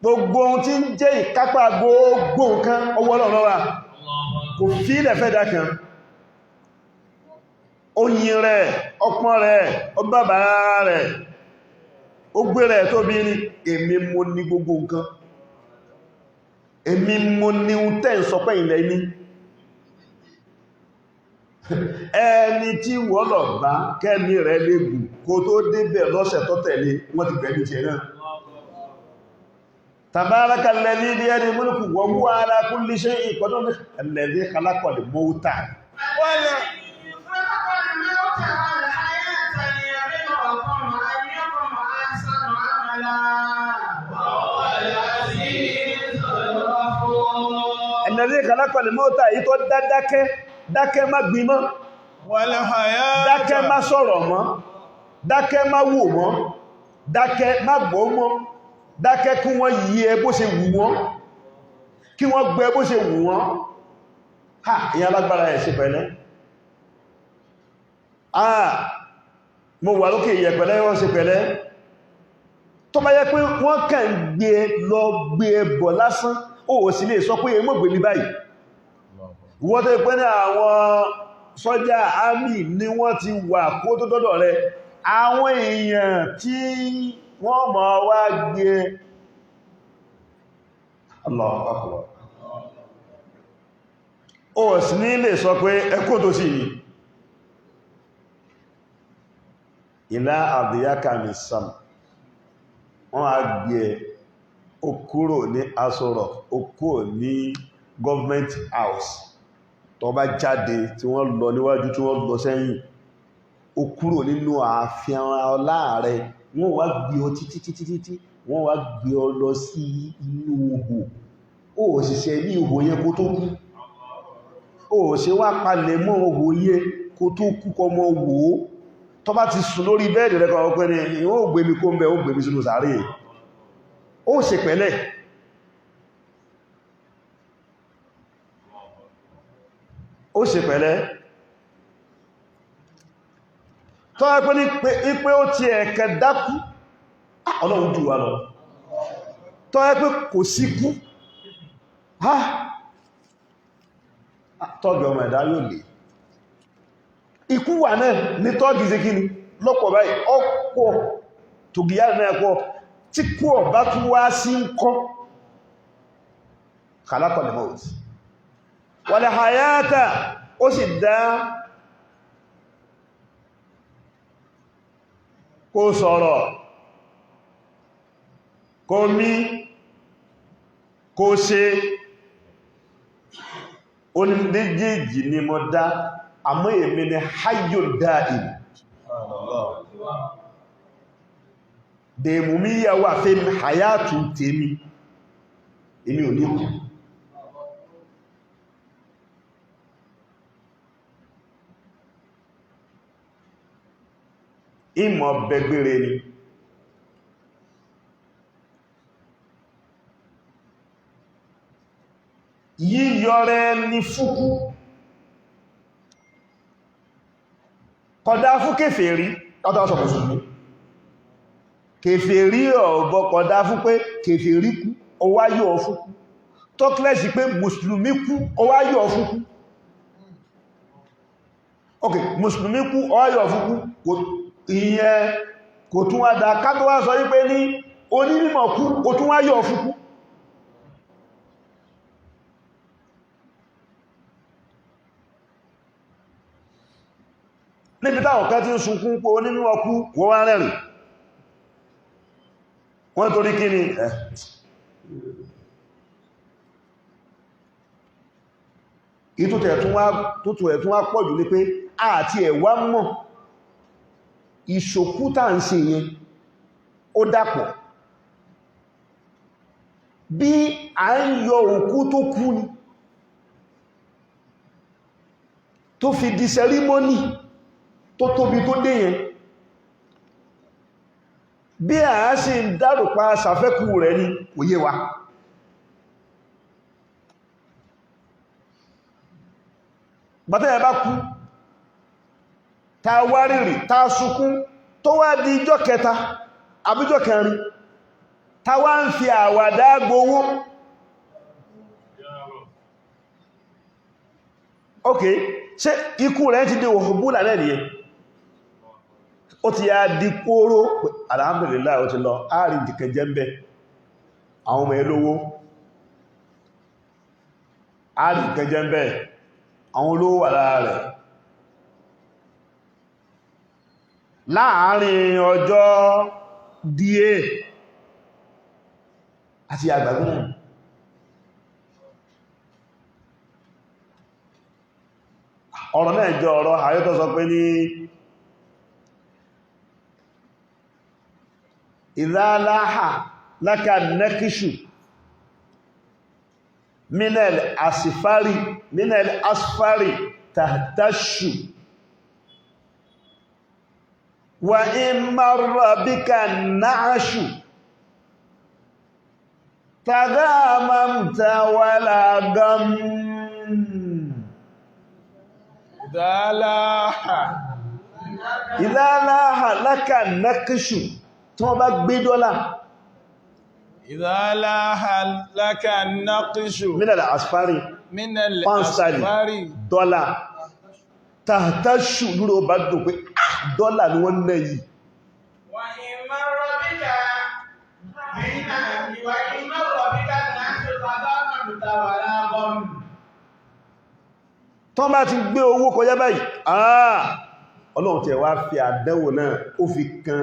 gbogbo ohun tí ń jẹ́ ìkápá gbogbo nǹkan ọwọ́ Ọlọ́run wà kò fílẹ̀ fẹ́ dákan oyin rẹ̀ ọpọ́n rẹ̀ ọgbàbà rẹ̀ ó gbé rẹ̀ tó bí ní èmi mo ní gbogbo nǹkan èmi mo ní un tẹ́ ń sọ pé ilẹ̀ ní ẹni tí wọ́n lọ bá kẹ́mi rẹ̀ légùn kó tó débẹ̀ lọ́sẹ̀ tó tẹ̀lé wọ́n ti bẹ̀rẹ̀ jẹ náà تبارك الذي بيده الملك وهو على كل شيء قدير الذي خلق الموت والذي خلق الموت والحياة ليبلوكم أيكم أحسن عملا وهو العزيز الغفور الذي خلق الموت يتو dákẹ́ má gbìmọ̀ والحياة dákẹ́ má sọ̀rọ̀ mọ́ dákẹ́ má wò mọ́ dákẹ́ má gbọ́ mọ́ dákẹ́ kí wọ́n yí ẹ bó ṣe wù wọ́n kí wọ́n gbẹ bó ṣe wù wọ́n ha ìyá lágbára ẹ̀ ṣe pẹ̀lẹ́ mo wà lókè ìyẹ̀pẹ̀lẹ́ wọ́n ṣe pẹ̀lẹ́ tó bá yẹ pé wọ́n kàn gbé lọ gbé bọ̀ lásán ó sì lè sọ pé èmọ́ gbé mi báyìí wọ́n tó pẹ́ ní àwọn sọ́jà àmì ni wọ́n ti wà kó tó dọ́dọ̀ rẹ̀ àwọn èèyàn tí wọ́n mọ̀ wá gbé Allahu Akbar ó sì ní lè sọ pé ẹkùn tó sì yìí ìlà àdìyàkà ní sam wọ́n á gbé ó kúrò ní Aso Rock ó kúrò ní government house tó bá jáde tí wọ́n lọ níwájú tí wọ́n lọ sẹ́yìn ó kúrò nínú ààfin ọlá rẹ̀ wọ́n wá gbé ọ títí wọ́n wá gbé ọ lọ sí inú ihò ó ṣiṣẹ́ ní ihò yẹn kó tó kú ó ṣe wá palẹ̀ mọ́ ihò yẹn kó tó kú kọ mọ́ wò ó tó bá ti sùn lórí bẹ́ẹ̀dì rẹ̀ kọ́ pẹ́ ní ó gbé mi kó ń bẹ ó gbé mi sínú sàárè ó ṣe pẹ̀lẹ́ ó ṣe pẹ̀lẹ́ tó ẹgbẹ́ ní pé ó ti ẹ̀kẹ́ dákú Ọlọ́run jù wá lọ tó ẹgbẹ́ kò sí kú tọ́gì ọmọ ẹ̀dá yóò lè ikú wà náà ní tọ́gì sí kíni lọ́pọ̀ báyìí ọ̀pọ̀ tògìyà náà pọ̀ tí kú ọ̀bá tún wá sí ń kọ́ khalaqal maut wal hayata ó sì dá kó sọ̀rọ̀ kó mí kó ṣe oníméjèèjì ni mo dá àmọ́ èmi ni hayyul da'im dèmù mí yà wà fẹ́ hayatu tèmi èmi ò ní kú ìmọ̀ bẹgbẹ̀rẹ̀ ni yíyọrẹ ní fúkú kódà fún kèfèrí ọ̀tọ̀ sọ mùsùlùmí kèfèrí ọ̀bọ̀ kódà fún pé kèfèrí kú ó wá yọ fúkú tó kílẹ̀sì pé mùsùlùmí kú ó wá yọ fúkú ok mùsùlùmí kú ó wá yọ fúkú ìyẹn kò tún wá dá ká tó wá sọ wípé ní onímọ̀ kú kò tún wá yọ fúkú níbi táwọn kan tí ń sunkún pé onímọ̀ kú wọ́n wá rẹ̀rìn wọ́n torí kí ni ìtútù ẹ̀tún wá pọ̀jù ní pé àti ẹ̀wà mọ̀ ìṣòkú tàà ń ṣe yẹn ó dàpọ̀ bí a ń yọ òkú tó kú ni tó fi di sẹrímọ́nì tó tóbi tó dé yẹn bí a ṣe ń dárùpa ṣàfẹ́kù rẹ̀ ní òye wa bàtẹ́ ẹ bá kú ta wá rírì ta sunkún tó wá di ijọ́ kẹta àbíjọ́ kẹrin ta wá ń fi àwàdá gbowó ok ṣe ikú rẹ̀ ti di òhùbúlà náà nìyẹn ó ti yá di kóró alhamdulillah ó ti lọ ààrin dìkẹ̀ jẹ́ ń bẹ́ àwọn ọmọ ẹlówó ààrin dìkẹ̀ jẹ́ ń bẹ́ àwọn olówó wà lára rẹ̀ láàárín ọjọ́ díẹ̀ àti àgbàgbé náà ọ̀rọ̀ náà jọ ọ̀rọ̀ ààrẹ tó sọ pé ní ìdáláhà láka nẹ́kíṣù minel asfari tàtàṣù wa in marra bika náàṣù tàgámàmta wàlá gam ìdáláhà láka nẹ́kíṣù tí wọ́n bá gbé dọ́là ìdáláhà láka náàkíṣù minel asfari pánstálì dọ́là tàtàṣù lúrò bá dùn pé dọ́là ni wọ́n náà yìí tọ́ bá ti gbé owó kọjá báyìí ọlọ́run tẹ̀ wá fi àdánwò náà ó fi kan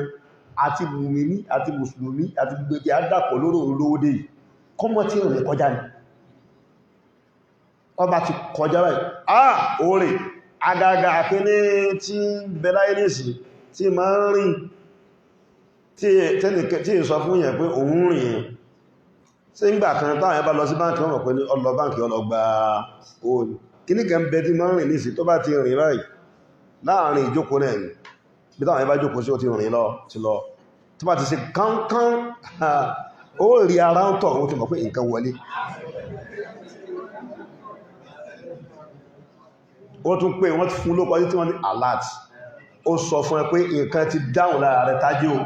àti mùmíní àti mùsùlùmí àti gbogbo àdàpọ̀ lórí olówó dé yìí kọ́mọ̀ tí rẹ̀ kọjá ní ọba ti kọjá báyìí orí agaga àkíní tí bẹ̀láyé nìsí tí ma ń rìn tí sọ fún yẹn pé òun rìn yẹn tí ń gbà kan táwọn yẹn bá lọ sí báńkì wọ́n mọ̀ pé ní ọlọ báńkì ọlọ́gbà òní kíní kan bẹ tí ma ń rìn nìsí tó bá ti rìn báyìí láàrin ìjókòó náà ni bí táwọn yẹn bá jókòó sí ó ti rìn lọ ti lọ tó bá ti ṣe kánkán ó rí ara ń tọ̀ ó ti mọ̀ pé nǹkan wọlé ó tún pé wọ́n ti fún lókọ tí wọ́n ní alert ó sọ fún ẹ pé nǹkan ti dáhùn lára rẹ̀ tájí o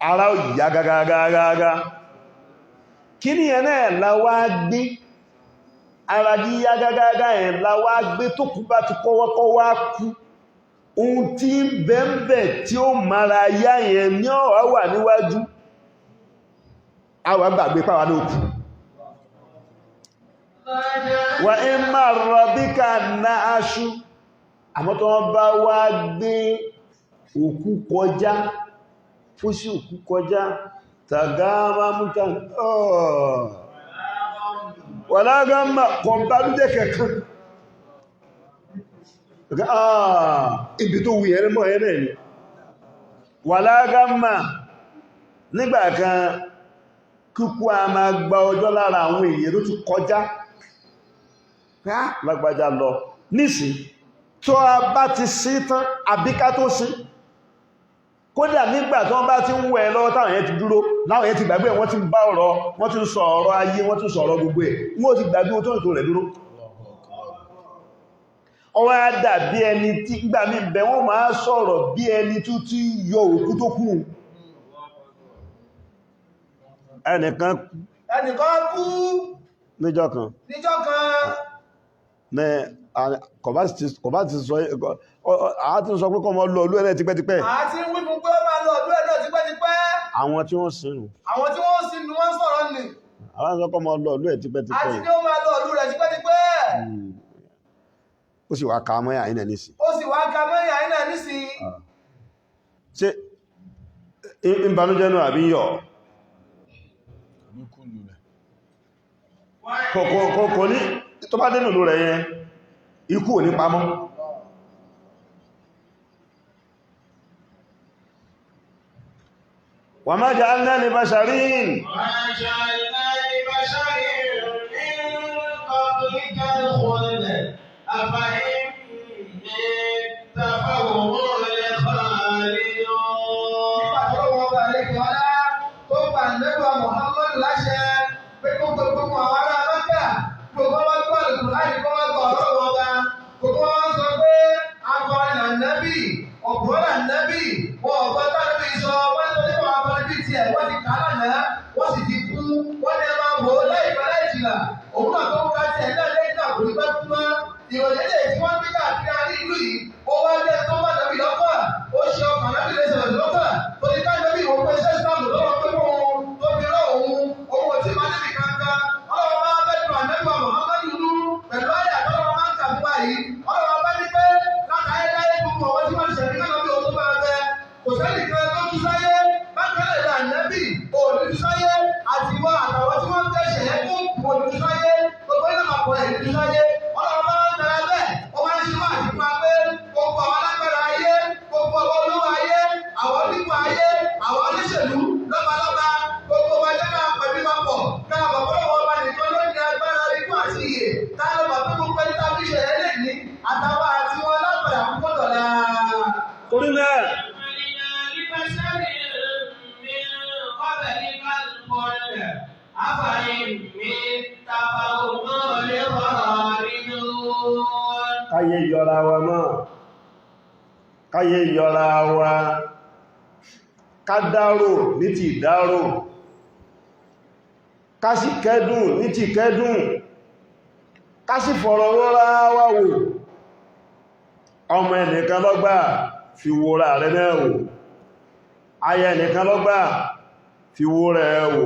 ara ò yá gágágágá kí ní ẹ̀ náà láwá gbé ara jí yá gágágá ẹ̀ láwá gbé tó kú bá ti kọ́wọ́kọ́ wá kú ohun tí bẹ́ẹ̀bẹ̀ tí ó mara yá yẹn ní ọ̀wá wà níwájú àwọn àgbàgbé pàwà ló kú wà in marra bika náàṣù àmọ́ tó wọ́n bá wá gbé òkú kọjá fúsí òkú kọjá tàgámà múta wàlágámà kọ̀mbálújẹ́ kẹ̀kẹ́ ibi tó wù yẹn mọ́ ẹ̀rẹ́ ni wàlágámà nígbàkan kíkú a máa gba ọjọ́ lára àwọn èèyàn tó ti kọjá lágbàjá lọ nísì tó a bá ti sí tán àbíká tó sí kódà nígbà tó wọ́n bá ti ń wẹ̀ lọ́wọ́ táwọn yẹn ti dúró láwọn yẹn ti gbàgbé wọ́n ti bá ọ̀rọ̀ wọ́n ti sọ ọ̀rọ̀ ayé wọ́n ti sọ ọ̀rọ̀ gbogbo ẹ̀ wọ́n ti gbàgbé tó tó rẹ̀ dúró ọwọ́ á dà bí ẹni tí gbà mí bẹ̀ wọ́n máa sọ̀rọ̀ bí ẹni tó ti yọ òkú tó kú ẹnìkan kú níjọ́ kan ní kọ̀bá ti sọ àti sọ pé kọ́ mọ́ lọ olú ẹ̀rẹ́ tipẹ́tipẹ́ àti wípé pé ó máa lọ ọdún ẹ̀rẹ́ tipẹ́tipẹ́ àwọn tí wọ́n sínú àwọn tí wọ́n sínú wọ́n sọ̀rọ̀ nì àwọn sọ kọ́ mọ́ lọ olú ẹ̀ tipẹ́tipẹ́ àti ní ó máa lọ olú rẹ̀ tipẹ́tipẹ́ ó sì wá ká mọ́yà ìnà nísì ṣe ìbànújẹ́ náà àbí yọ̀ kò ní tó bá dénú ló rẹ̀ yẹn ikú ò ní pamọ́ wa ma ja'alna li basharin wọ́n sì káyé yọra wa náà, káyé yọra wa, ká dárò ní ti dárò, ká sì kẹ́dùn ní ti kẹ́dùn, ká sì fọ̀rọ̀ wọ́ra wa wò. Ọmọ ẹnìkan lọ́gbà fi wòrà rẹ̀ náà wò, aya ẹnìkan lọ́gbà fi wò rẹ̀ wò.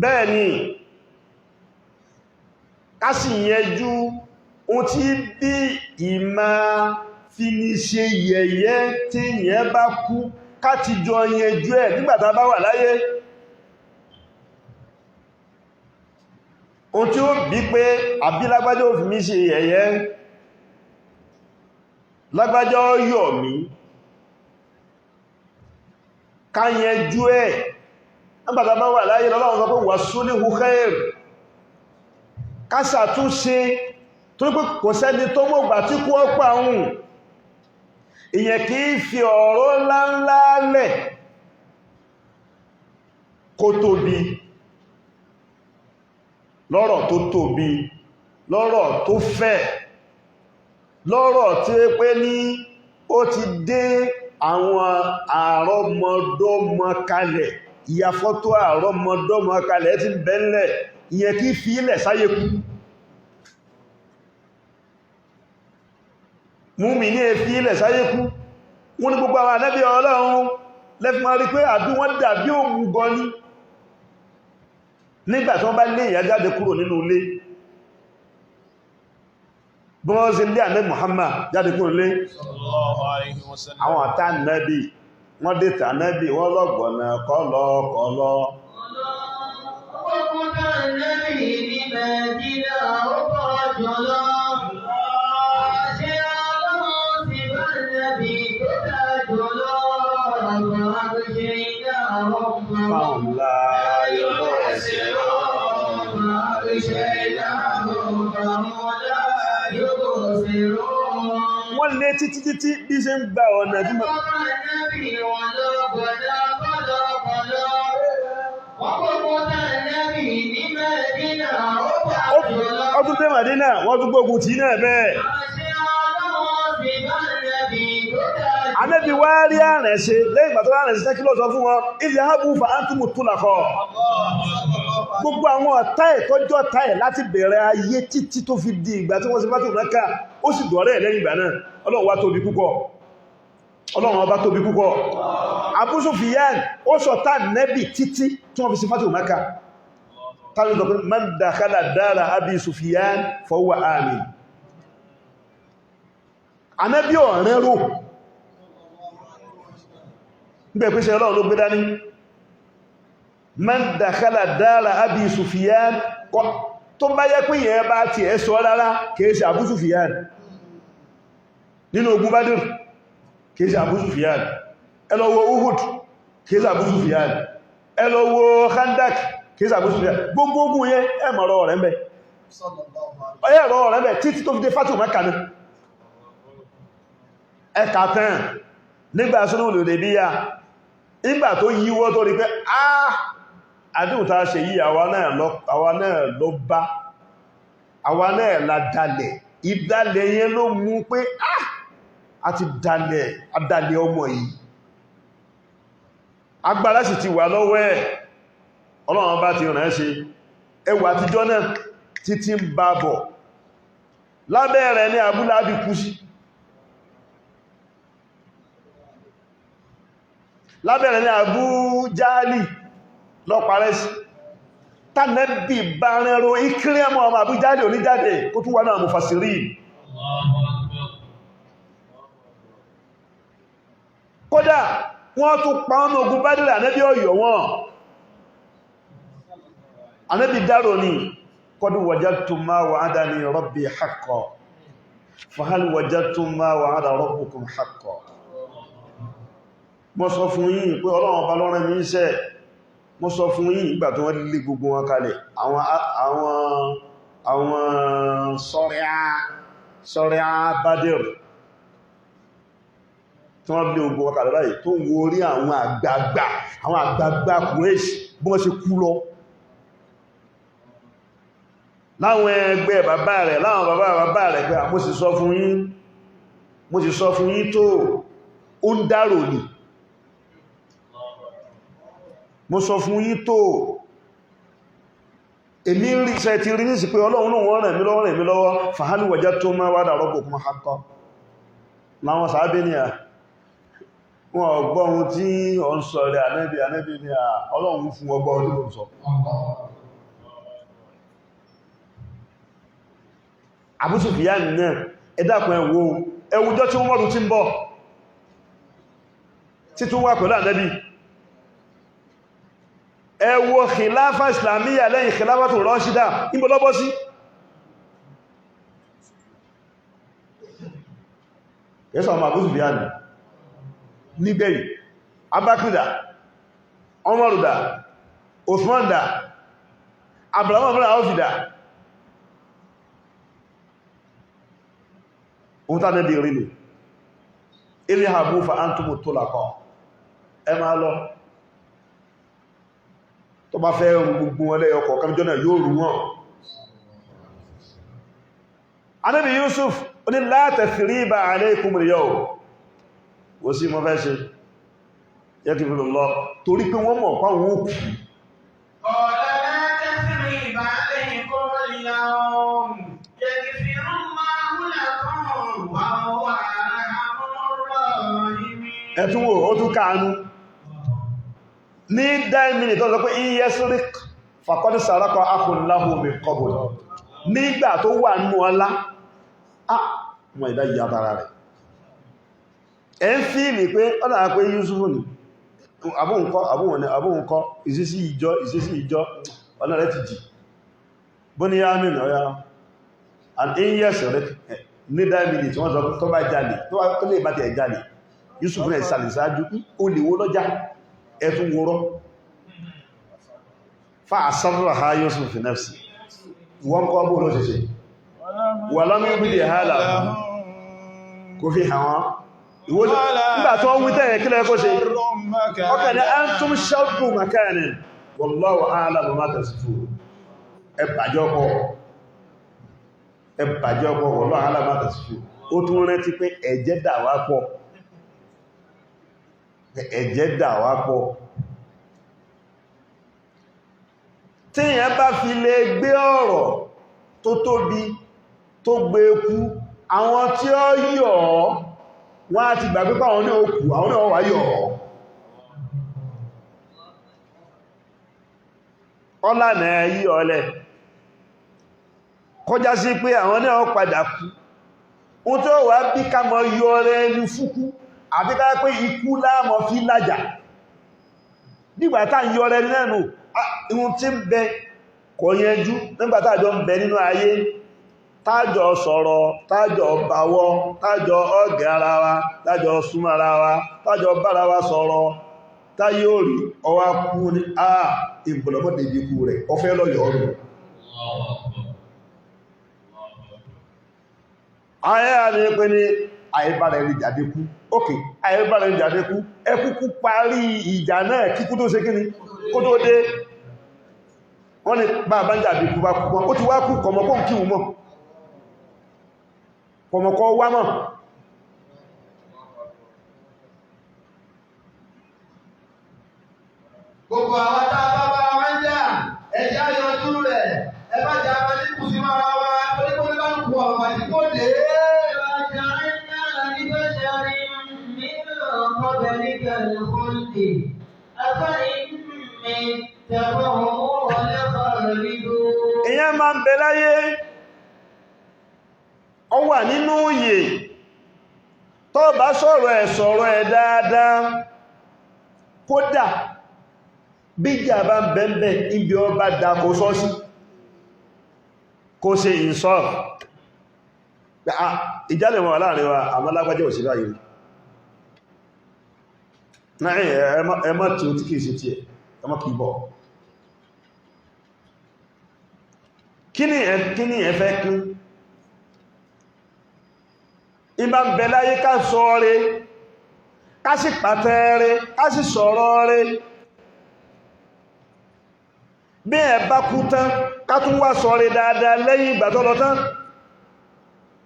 Bẹ́ẹ̀ ni ká sì yẹjú ohun tí bí ìmá fi ní ṣe yẹ̀yẹ́ tí yẹn bá kú ká ti jọ yẹjú ẹ̀ nígbàtà bá wà láyé. Ohun tí ó bí pé àbí lágbájá ò fi mí ṣe yẹ̀yẹ́, lágbájá ó yọ̀ mí, ká yẹjú ẹ̀ nígbàtà bá wà láyé. Ọlọ́run sọ pé wà súnlẹ̀hù khair, ká ṣàtúnṣe, tó pé kò sẹ́ni tó mọ̀gbà tí kú ọpá hùn. Ìyẹn kì í fi ọ̀rọ̀ ńláńlá lẹ̀ kó tóbi, lọ́rọ̀ tó tóbi, lọ́rọ̀ tó fẹ̀, lọ́rọ̀ tí ó pé ní ó ti dé àwọn àrọ́mọdọ́mọ kalẹ̀, ìyàfọ́tò àrọ́mọdọ́mọ kalẹ̀ ti bẹ́lẹ̀. Ìyẹn kí fi ilẹ̀ sáyé kú. Múmi ní èfi ilẹ̀ sáyé kú. Wọ́n ní gbogbo àwọn ànábì Ọlọ́run lẹ́fún rí pé àbí wọ́n dàbí òun gan ní nígbà tí wọ́n bá lé ìyá jáde kúrò nínú ilé. Bí wọ́n ṣe lé ànábì Muhammad jáde kúrò ilé, àwọn àtà ànábì wọ́n dé tà ànábì wọ́n lọ́gbọ̀nà kọ́lọ́kọ́lọ́. Wọ́n lé títí títí bí ṣe ń gba ọ̀nà tí mọ̀. Ọdún dé Màdínà, wọ́n tún gbógun tì náà bẹ́ẹ̀. Ànábì wá rí àrẹ̀ ṣe lẹ́yìn ìgbà tó rárẹ̀ sí tẹ́kí ló sọ fún wọn, ilẹ̀ hábù fa ántùmù túnlàkọ̀. Gbogbo àwọn ọ̀tá ẹ̀ tọ́jọ́ ọ̀tá ẹ̀ láti bẹ̀rẹ̀ ayé títí tó fi di ìgbà tí wọ́n ṣe fátì Mẹ́kà, ó sì dọ̀rẹ́ lẹ́yìn ìgbà náà. Ọlọ́run wá tóbi púpọ̀. Ọlọ́run ọba tóbi púpọ̀. Abu Sufyan ó ṣọ̀tá Nẹ́bì títí tí wọ́n fi ṣe fátì Mẹ́kà. Tàbí sọ pé man dakhala dara Abi Sufyan fa huwa amin. Ànábì ọ̀rẹ́ rò nígbẹ̀ pé ṣe Ọlọ́run ló gbé dání. Man dakhala dara Abi Sufyan, tó bá yẹ pé yẹn bá ti ẹ̀ sọ rárá kìí ṣe Abu Sufyan. Nínú ogun Badr kìí ṣe Abu Sufyan. Ẹ lọ wo Uhud kìí ṣe Abu Sufyan. Ẹ lọ wo Khandak kìí ṣe Abu Sufyan. Gbogbo ogun yẹn ẹ mọ̀rọ̀ rẹ̀ mẹ́, ẹ̀rọ rẹ̀ mẹ́ títí tó fi dé Fatu Mẹ́kà ní ẹ̀kà tán nígbà sínú Hudaybiya. Nígbà tó yíwọ́ tó rí pé àdéhùn tá ṣe yí àwa náà lọ bá, àwa náà la dalẹ̀. Ìdálẹ̀ yẹn ló mú pé a ti dalẹ̀ ọmọ yìí. Agbára sì ti wà lọ́wọ́ ẹ̀. Ọlọ́run bá ti rán ṣe ẹwà àtijọ́ náà títí ń bá bọ̀. Lábẹ́ rẹ̀ ní Abu Lahabi kú sí. Lábẹ́ rẹ̀ ní Abu Jahali lọ parẹ́ sí. Tánẹ́bì bá rẹ̀rọ Ikrimu ọmọ Abu Jahali oníjáde kó tún wà náà Mufassirin. Kódà wọ́n tún pa ọmọ ogun Badr, Ànábì ọ̀yọ̀ wọn. Ànábì dárò ní qad wajadtum ma wa'adani rabbi haqqan fahal wajadtum ma wa'ada rabbukum haqqan. Mo sọ fún yín pé Ọlọ́run ọba ló rán mi iṣẹ́. Mo sọ fún yín ìgbà tó wọ́n lé gbogbo wọn kalẹ̀, àwọn sọ́ríà Badr. tí wọ́n lé ogun ọkà lọ́láyì tó ń wo orí àwọn àgbààgbà Quraysh bí wọ́n ṣe kú lọ láwọn ẹgbẹ́ bàbá rẹ̀ láwọn bàbá rẹ̀ pé mo sì sọ fún yín tó ó ń dárò ní mo sọ fún yín tó èmi rí ṣe ti rí ní sí pé Ọlọ́run náà wọ́n rẹ̀ mí lọ́wọ́ fàhálù wàjá tó máa wádà rọ́gbò kúmọ̀ hakọ́ láwọn sàábé ní à wọ́n ọgbọ́run tí ọ ń sọ rẹ̀ Ànábì ní à Ọlọ́run fún ọgbọ́run tí mo sọ Abu Sufyan náà ẹ̀dàkùn ẹwùjọ́ tí wọ́n mọ́rún tí ń bọ̀ tí tún wà pẹ̀lú Ànábì ẹ wo khilafa islamiyya lẹ́yìn khilafatu rashida níbo ló bọ́ sí yẹ́sọ̀ ọmọ Abu Sufyan nígbẹ̀yìn abákìdà ọmọrùdà osmanda abrahamu ọfìdà ohun tàbí bí rí ní ilé àbú fa antumu tó lákọ̀ ẹ máa lọ tó bá fẹ́ gbogbo wọn lẹ́yọ kọ̀ọ̀kan jọ́nà yóò rú wọn Ànábì Yusuf ó ní la tathriba alaykum al-yawm ó sì mọ́ fẹ́ ṣe yẹ́ kí fílò lọ torí pé wọ́n mọ̀ pàwọn òkú ẹ̀túnwò ó tún káànú ní 10 minutes tó sọ pé iye sírík faqad saraka akhun lahu min qabl nígbà tó wà nínú ọlá mọ̀ ìdá ìyá tara rẹ̀ ẹ̀ ń fíìlì pé ọ́nà pé Yusufu ní àbúhùnkọ́ ìsísí ìjọ ọ̀nà rẹ̀ ti jì bó ní yamin ọ̀yá and in years rẹ̀ ní 9 minutes wọ́n sọ tó bá jalè tó lè bá ti ẹ̀ jalè Yusufu rẹ̀ sàlẹ̀ sáájú ó lè wó lọ́jà ẹ̀tún wúrọ́ fa àsọ́rọ̀ ha Yusufu fi nafsi wọ́n kọ́ bó ló ṣe wà lọ́mí bí i hálà kò fi hàn wọ́n nígbà tó wí tẹ́yẹ kílẹ̀ kó ṣe ọkà ní antum sharru makanin wallahu a'lamu ma tasifun ẹbàjọ́ ọkọ̀ wallahu a'lamu ma tasifun ó tún rántí pé ẹ̀jẹ̀ dà wá pọ̀ tíyàn bá fi lè gbé ọ̀rọ̀ tó tóbi tó gbé kú àwọn tí ó yọ̀ wọ́n á ti gbàgbé pé àwọn ní òkú àwọn náà wà yọ̀ ọlànà yí ọlẹ̀ kọjá sí pé àwọn náà padà kú wọ́n tó wà bí ká mọ yọ rẹ̀ ní fúkú àbí ká pé ikú láàmọ̀ fi lájà nígbàtá yọ rẹ̀ nínú ihun tí ń bẹ kò yẹnjú nígbàtá àjọ ń bẹ nínú ayé tájọ sọ̀rọ̀ tájọ bàwọ́ tájọ ọgẹ̀ ara wa tájọ súnmọ́ ara wa tájọ bára wa sọ̀rọ̀ táyé orí ọwá kú ní ìbọ̀lọ̀mọ́ dèbí kú rẹ̀ ọfẹ́ lọ́yọ̀ ọrùn ayé àrí pé ní àyíbára ẹ̀rí jáde kú ókè àyíbára ẹ̀rí jáde kú ẹkúkú parí ìjà náà kíkú tó ṣe kí ni kó tó dé wọ́n ni bá bá ń jáde kú bá kú wọn ó ti wá kú kọmọkọ́ kíwù mọ́ kọmọkọ́ wá mọ́ gbogbo àwọn tá a bá bá wọn jà ẹ̀já yọjú rẹ̀ ẹ bá jà wọn ní kùsí máa wá oníkó ní báńkù ọ̀rọ̀ àti kó dé. Ìyẹn máa ń bẹ láyé ọ wà nínú òye tó bá sọ̀rọ̀ ẹ̀ dáadáa kódà bíjà bá ń bẹ̀m̀bẹ̀ ibi ọba dákò sọ́sí kó ṣe ìsọ́ ìjálẹ̀ wọn láàrin wa àmọ́ lágbàjẹ́ òsì báyìí náà ẹmọ́ tí ó tí kìí ṣe tí ẹ ẹmọ́ kìí bọ̀ kí ni ẹfẹ́ kún ìbá ń bẹ láyé ká sọ rẹ̀ ká sì pàtẹ́ rẹ̀ ká sì sọ̀rọ̀ rẹ̀ bí ẹ bá kú tán ká tún wá sọ̀rọ̀ dáadáa lẹ́yìn ìgbà tó lọ tán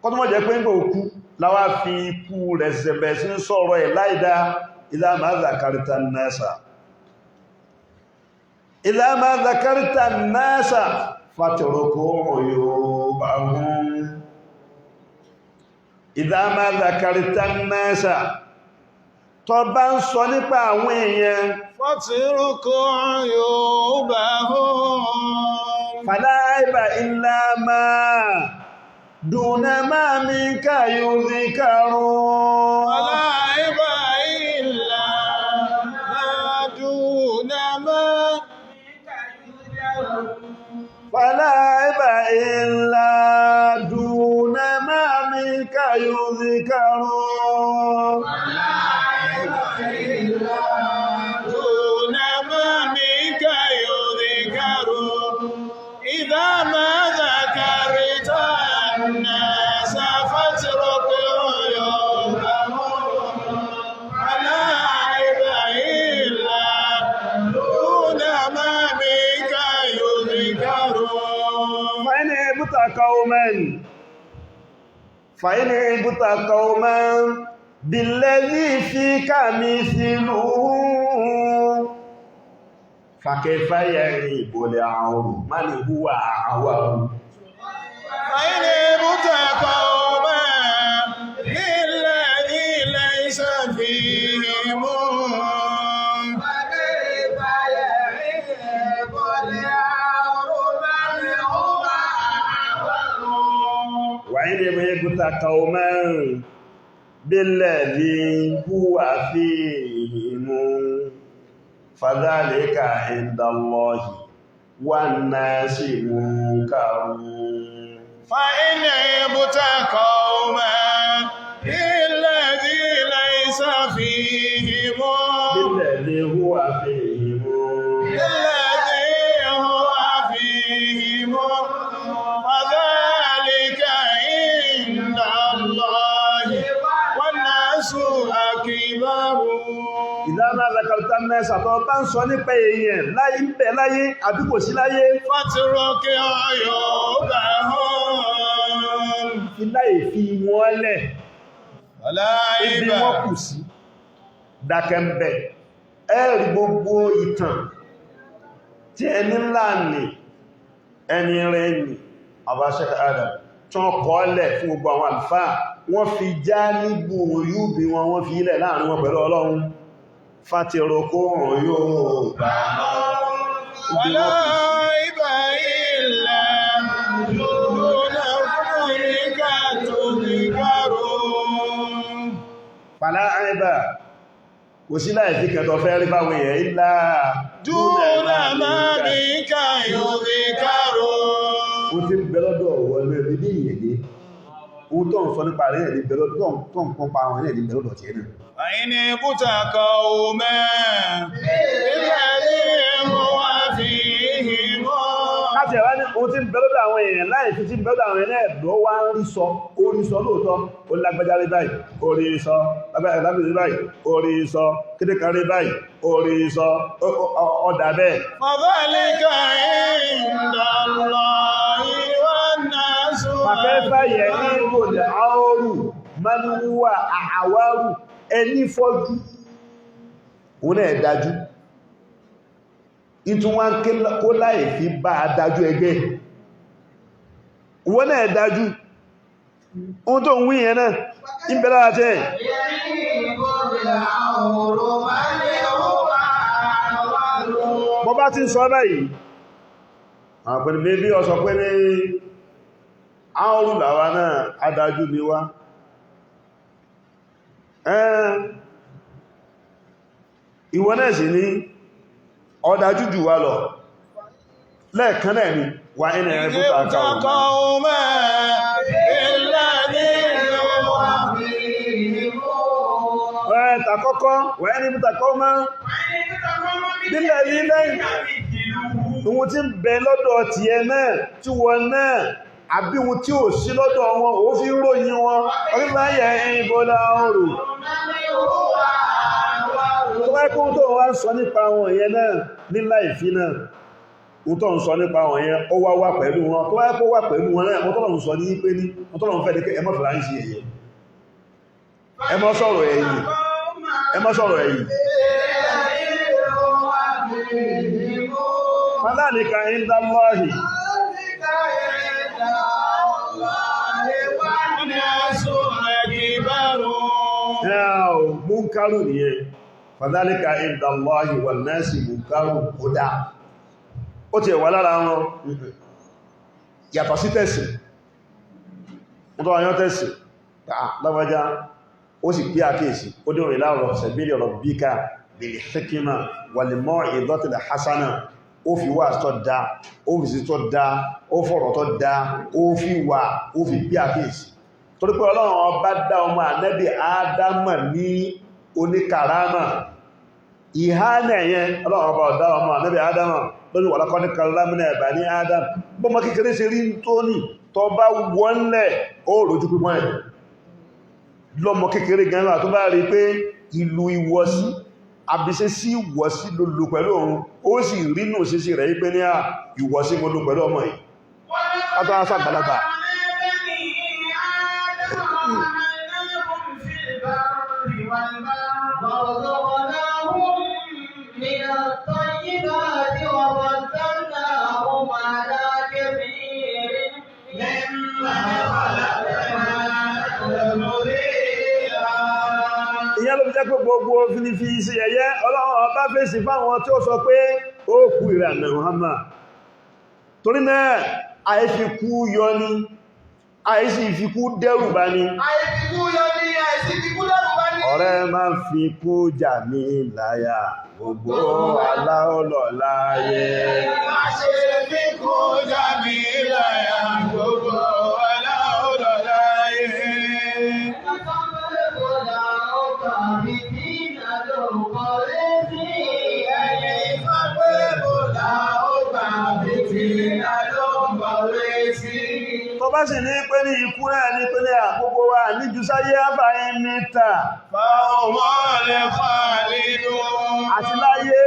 kọ́ tó mọ́ jẹ́ pé ń gbò òkú láwá fi ikú rẹ̀ sẹ̀bẹ̀ sí sọ̀rọ̀ ẹ̀ láìdá idha ma dhakarta an-nasa idha ma dhakarta an-nasa fatruku uyubahum idha ma dhakarta an-nasa tó bá ń sọ nípa àwọn èèyàn fatruku uyubahum fala aiba illa ma duna ma minka yudhkarun fala aiba illa ma duna ma minka yudhkarun fala aiba illa duna ma minka yudhkarun إذا ما ذكرت الناس فاترك عيوبهم فلا عيب إلا دون ما بك يذكرون فإن عبت قوما بالذي فيك مثله فكيف يغيب العور من هو أعور فإن عبت قوما بالذي ليس فيهم فكيف يغيب العور من هو أعور وإن عبت قوما بالذي هو فيهم فذلك عند الله والناس منكر فإن عبت قوما بالذي ليس فيهم بالذي هو فيهم فذلك عند الله والناس أكبر إذا ما ذكرت الناس àtọ́bá ń sọ nípa èèyàn láyé ń bẹ láyé àbí kò sí láyé فاترك عيوبهم láyé fi wọ́n lẹ̀ ولا ibi عيب wọ́n kù sí dákẹ́mbẹ̀ ẹ̀rí gbogbo ìtàn tí ẹni ńlá ní ẹni rẹ̀ ní àbáṣẹ́ Adam tí wọ́n kọ́ lẹ̀ fún gbogbo àwọn àlùfáà wọ́n fi já nígbò yúbi wọ́n fi ilẹ̀ láàrin wọn pẹ̀lú Ọlọ́run fàtírokó hàn yóò bá ولا عيب إلا دون ذلك تذكرون pàlá àìbà kò sí láì fi kẹtọ fẹ́ rí báwọn èèyàn ilá dúnà máa bí káyọ̀ rí kárò. ó ti bẹ̀lọ́dọ̀ wọlé rí ní ìyẹ̀dé ó tó ń sọ nípa rẹ̀ ní bẹ̀lọ́dọ̀ tó ń kún pa àwọn ní bẹ̀lọ́dọ̀ tí ẹ̀nà àìní bútàkà òmẹ́ ilẹ̀ ní ẹmọ wá fi ìmọ̀. láti ẹ̀wá ní ohun tí bẹ̀lọ́dọ̀ àwọn èèyàn láì fi tí bẹ̀lọ́dọ̀ àwọn èèyàn ẹ̀dọ́ wá ń rí sọ orí sọ lóòótọ́ ó lágbájá rí báyìí orí sọ lábẹ́ rí báyìí orí sọ kídékan rí báyìí orí sọ ọ̀dà bẹ́ẹ̀. fadhalika inda Allahi wan nasu. Fàfẹ́fẹ́ yẹ ní ìbòlẹ̀ àórù mẹ́nuwà àwárù ẹni fọ́jú òun náà dájú ìtún wọ́n kó láì fi bá dájú ẹgbẹ́ wọ́n náà dájú ohun tó ń wí yẹn náà ìbẹ̀lẹ̀ àti ẹ̀ bọ́ bá ti ń sọ báyìí àwọn pẹ̀lú bébí ọ sọ pé ní àórù làwa náà adájú ni wá ìwọ náà sì ní ọdájú jù wá lọ lẹ́ẹ̀kan náà ni wà ní ẹ̀rẹ́ fún àkàwò tàkọ́kọ́ wà ní bútakọ́ mọ́ nílẹ̀ ní lẹ́yìn ohun tí ń bẹ lọ́dọ̀ ti ẹ náà tí wọ́n náà àbí ohun tí ò sí lọ́dọ̀ wọn ò fi ròyìn wọn orí máa yẹ ẹ̀yìn bọ́lá ọrù kó tó wá sọ nípa àwọn èèyàn náà ní láìfí náà ó tọ́ ń sọ nípa àwọn èèyàn ó wá pẹ̀lú wọn tó wáyé kó wá pẹ̀lú wọn náà ọtọ́lọ̀ ń sọ ní pé ní ọtọ́lọ̀ ń fẹ́ ní ẹ má fìlà ń ṣe ẹ̀yẹ ẹ má sọ̀rọ̀ ẹ̀yìn ẹ má sọ̀rọ̀ ẹ̀yìn fadhalika inda Allahi múnkárù nìyẹn fadhalika inda Allahi wan nasi múnkárù kódà ó ti ẹ̀wà lára wọn yàtọ̀ sí tẹ̀sì ọdọ́ ayọ́ tẹ̀sì lọ́wọ́já ó sì pí àkíyèsí ó dí òrìlá ọ̀rọ̀ sẹ̀bílì ọ̀rọ̀ bíkà bil hikma wal maw'izati al hasana ó fi wà tó dá ó fi sí tó dá ó fọ̀rọ̀ tó dá ó fi wà ó fi pí àkíyèsí torí pé Ọlọ́run ọba dá ọmọ ànábì Ádámà ní oníkàrámà ìhánà ẹ̀yẹn Ọlọ́run ọba ọ̀dá ọmọ ànábì Ádámà lórí wà lákọ́ ní karramna bani Adam bọ́mọ kékeré ṣe rí tó ní tó bá wọ́nlẹ̀ ó rojú pípọ́n ẹ̀ lọ́mọ kékeré gan-an tó bá rí pé ìlú ìwọ̀sí àbíṣẹ́ sí ìwọ̀sí ló lò pẹ̀lú òun ó sì rínú ṣeṣe rẹ̀ pé ní ìwọ̀sí mo lò pẹ̀lú ọmọ yìí ìyẹn ló fi jẹ́ pé gbogbo fínífí sí ẹ̀yẹ́ Ọlọ́run ọba fèsì fáwọn tí ó sọ pé ó kú ìrànà Muhammad torí náà àìfikú yọ ní àìsí ìfikú dẹ́rù bá ní ọ̀rẹ́ máa fi kú jà ní láyà gbogbo aláọlọ̀ láyé má ṣe fi kú jà ní láyà gbogbo aláọlọ̀ láyé tó bá sì ní pé ní ikú náà ní pé ní àkókò wa níjú sáyé àbáyé mẹ́ta fáwọn lè fà nínú àti láyé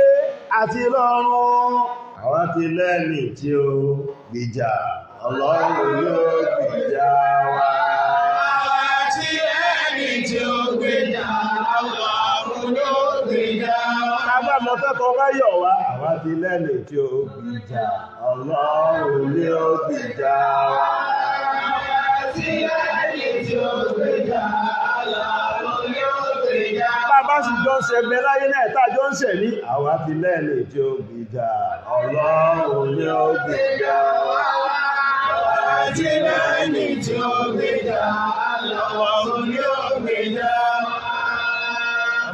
àti lọ́run àwọn ti lẹ́ni tí ó gbìjà Ọlọ́run yóò gbìjà wa àti lẹ́ni tí ó gbìjà Ọlọ́run yóò gbìjà wa kábà mọ́tẹ́kọ̀ọ́ bá yọ̀ wá àwọn ti lẹ́ni tí ó gbìjà Ọlọ́run yóò gbìjà wa bàbá sì jọ ń ṣẹgbẹ́ láyé náà tàjọ ń ṣẹ̀ ní àwa ti lẹ́ẹ̀lẹ̀ tí ó gbìjà Ọlọ́run ni ó gbìjà àwa ti lẹ́ẹ̀lẹ̀ tí ó gbìjà Ọlọ́run ni ó gbìjà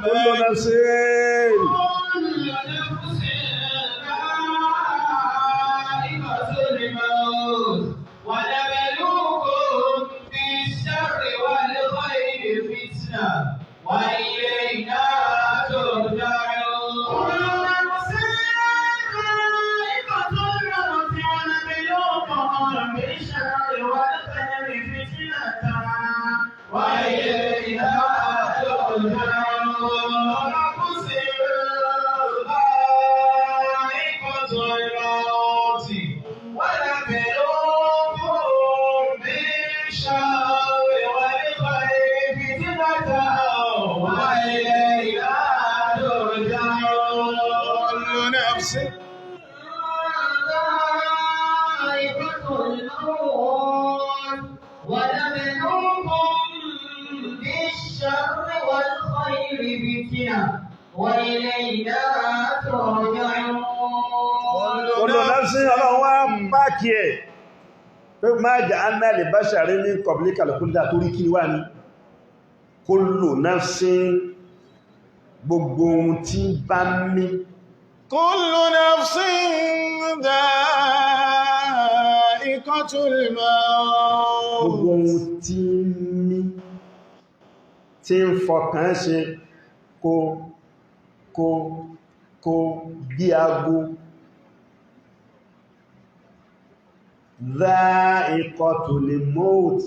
olóòrùn sí وإلينا ترجعون كل نفس ذائقة الموت ونبلوكم بالشر والخير فتنة وإلينا ترجعون نفس ذائقة الموت ونبلوكم بالشر والخير فتنة وإلينا ترجعون كل نفس ذائقة الموت ونبلوكم بالشر والخير فتنة وإلينا ترجعون olùlọ́sí Ọlọ́run wá pàkì ẹ̀ pé máa jà á náà lè bá ṣàrí ní kọ̀bílì kàlùkúndà torí kí wá ní kullu nafsin gbogbo ohun tí bá mí kullu nafsin dha'iqatul maut gbogbo ohun tí mí tí ń fọkàn ṣe kó bí agbó dha'iqatul maut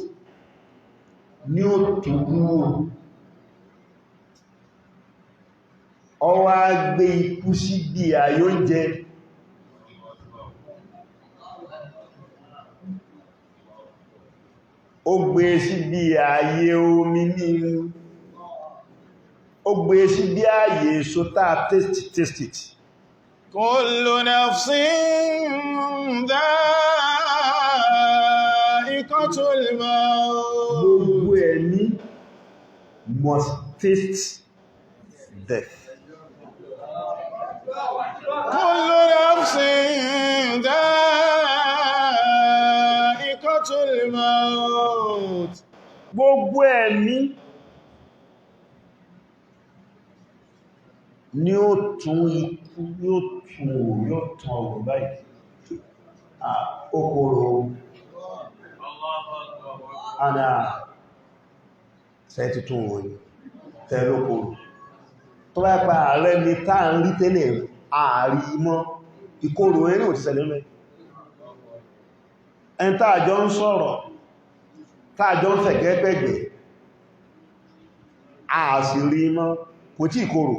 ní ó tó kúrò ó wá gbé ikú sí bí ayé oúnjẹ ó gbé sí bí ayé omi mímu ó gbé sí bí ayé èso táa taste it kullu nafsin dha'iqatul maut gbogbo ẹ̀mí must taste death kullu nafsin dha'iqatul maut gbogbo ẹ̀mí ni ó tún ikú yóò tún ọ̀rọ̀ báyìí okòrò àdá sẹ́ẹ̀tì tún wọ́n tẹ́lókòrò tó bá pa ààrẹ ní táà ń rí tẹ́lẹ̀ ààrí mọ́ ìkòrò ẹni ò ti ṣẹlẹ̀ mẹ́ ẹn táàjọ ń sọ̀rọ̀ táàjọ ń fẹ̀gẹ́gbẹ̀gbẹ̀ ààsìrí mọ́ kò tí ìkòrò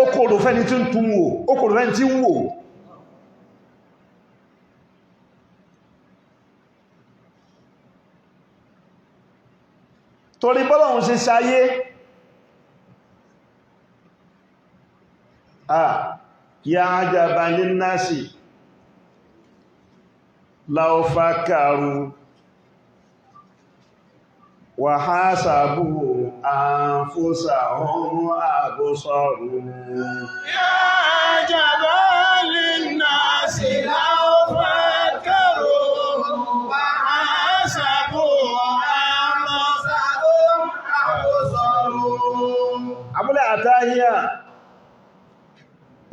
okòrò fẹ́ni tí ń tún wò okòrò fẹ́ni tí ń wò torí bọ́lọ̀hun ṣe ṣayé ya ajaba linnasi law fakaru wa hasabu anfusahum absaru ya ajaba linnasi law fakaru wa hasabu abúlé àtàhíyà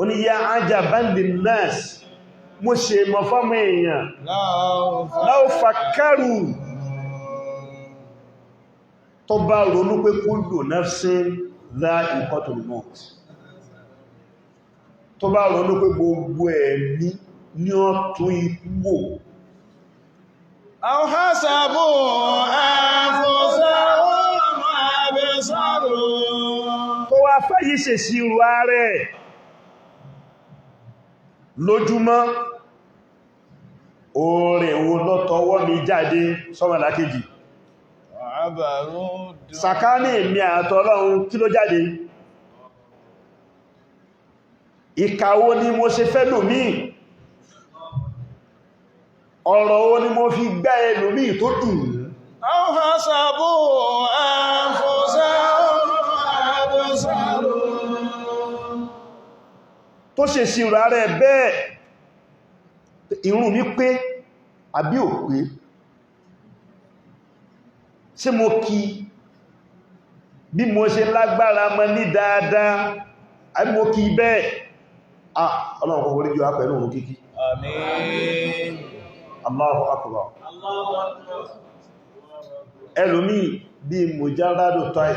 oní ya ajaban linnas mo ṣe mọ̀ fọ́mọ̀ èèyàn law fakaru tó bá ronú pé kullu nafsin dha'iqatul maut tó bá ronú pé gbogbo ẹ̀mí ní ó tún ikú wò aw hasabu anfusahum absaru tó wá fẹ́yí ṣe ṣírò ààrẹ lójúmọ́ oore wo lọ́tọwọ́ mi jáde sọ́mọ̀lá kejì sàkání èmi àtọ́lọ́run kí ló jáde ìkàwó ni mo ṣe fẹ́ lòmí ọ̀rọ̀ wo ni mo fi gbá ẹlòmí tó dùn aw hasabu anfusahum absaru tó ṣe ṣírò ààrẹ bẹ́ẹ̀ ìrun mi pé àbí ò pé ṣé mo kí bí mo ṣe lágbára mọ́ ní dáadáa àbí mo kí bẹ́ẹ̀ ọlọ́run kò wọlé jù á pẹ̀lú òun kíkí àmín Allahu akbar ẹlòmí bí mùjárádù tọ́ì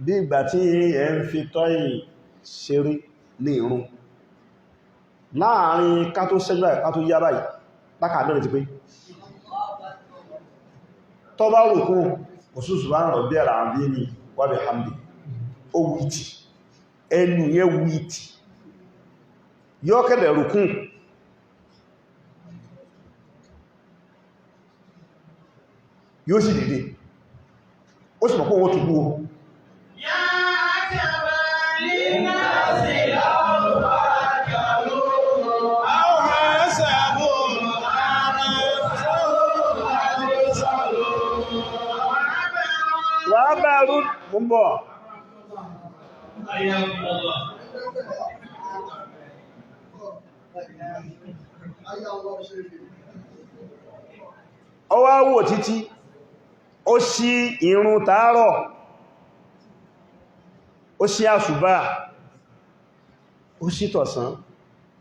bí ìgbà tí ẹ ń fi tọ́ì ṣeré ní ìrun láàrin ká tó ṣẹ́jú ká tó yá báyìí lákàádọ́rin ti pé tó bá rùkún òṣùsù bá rọ̀ bí ẹ̀rà àbí ní wábẹ̀ hamdi ó wíìtì ẹnu yẹ wíìtì yọ́ kẹ́lẹ̀ rùkún yóò sì dìde ó sì mọ̀kún owó tó gbúwó wà bá rú mọ́ ó wá wò títí ó ṣí ìrun tàárọ̀ ó ṣí àṣùbá ó ṣí tọ̀sán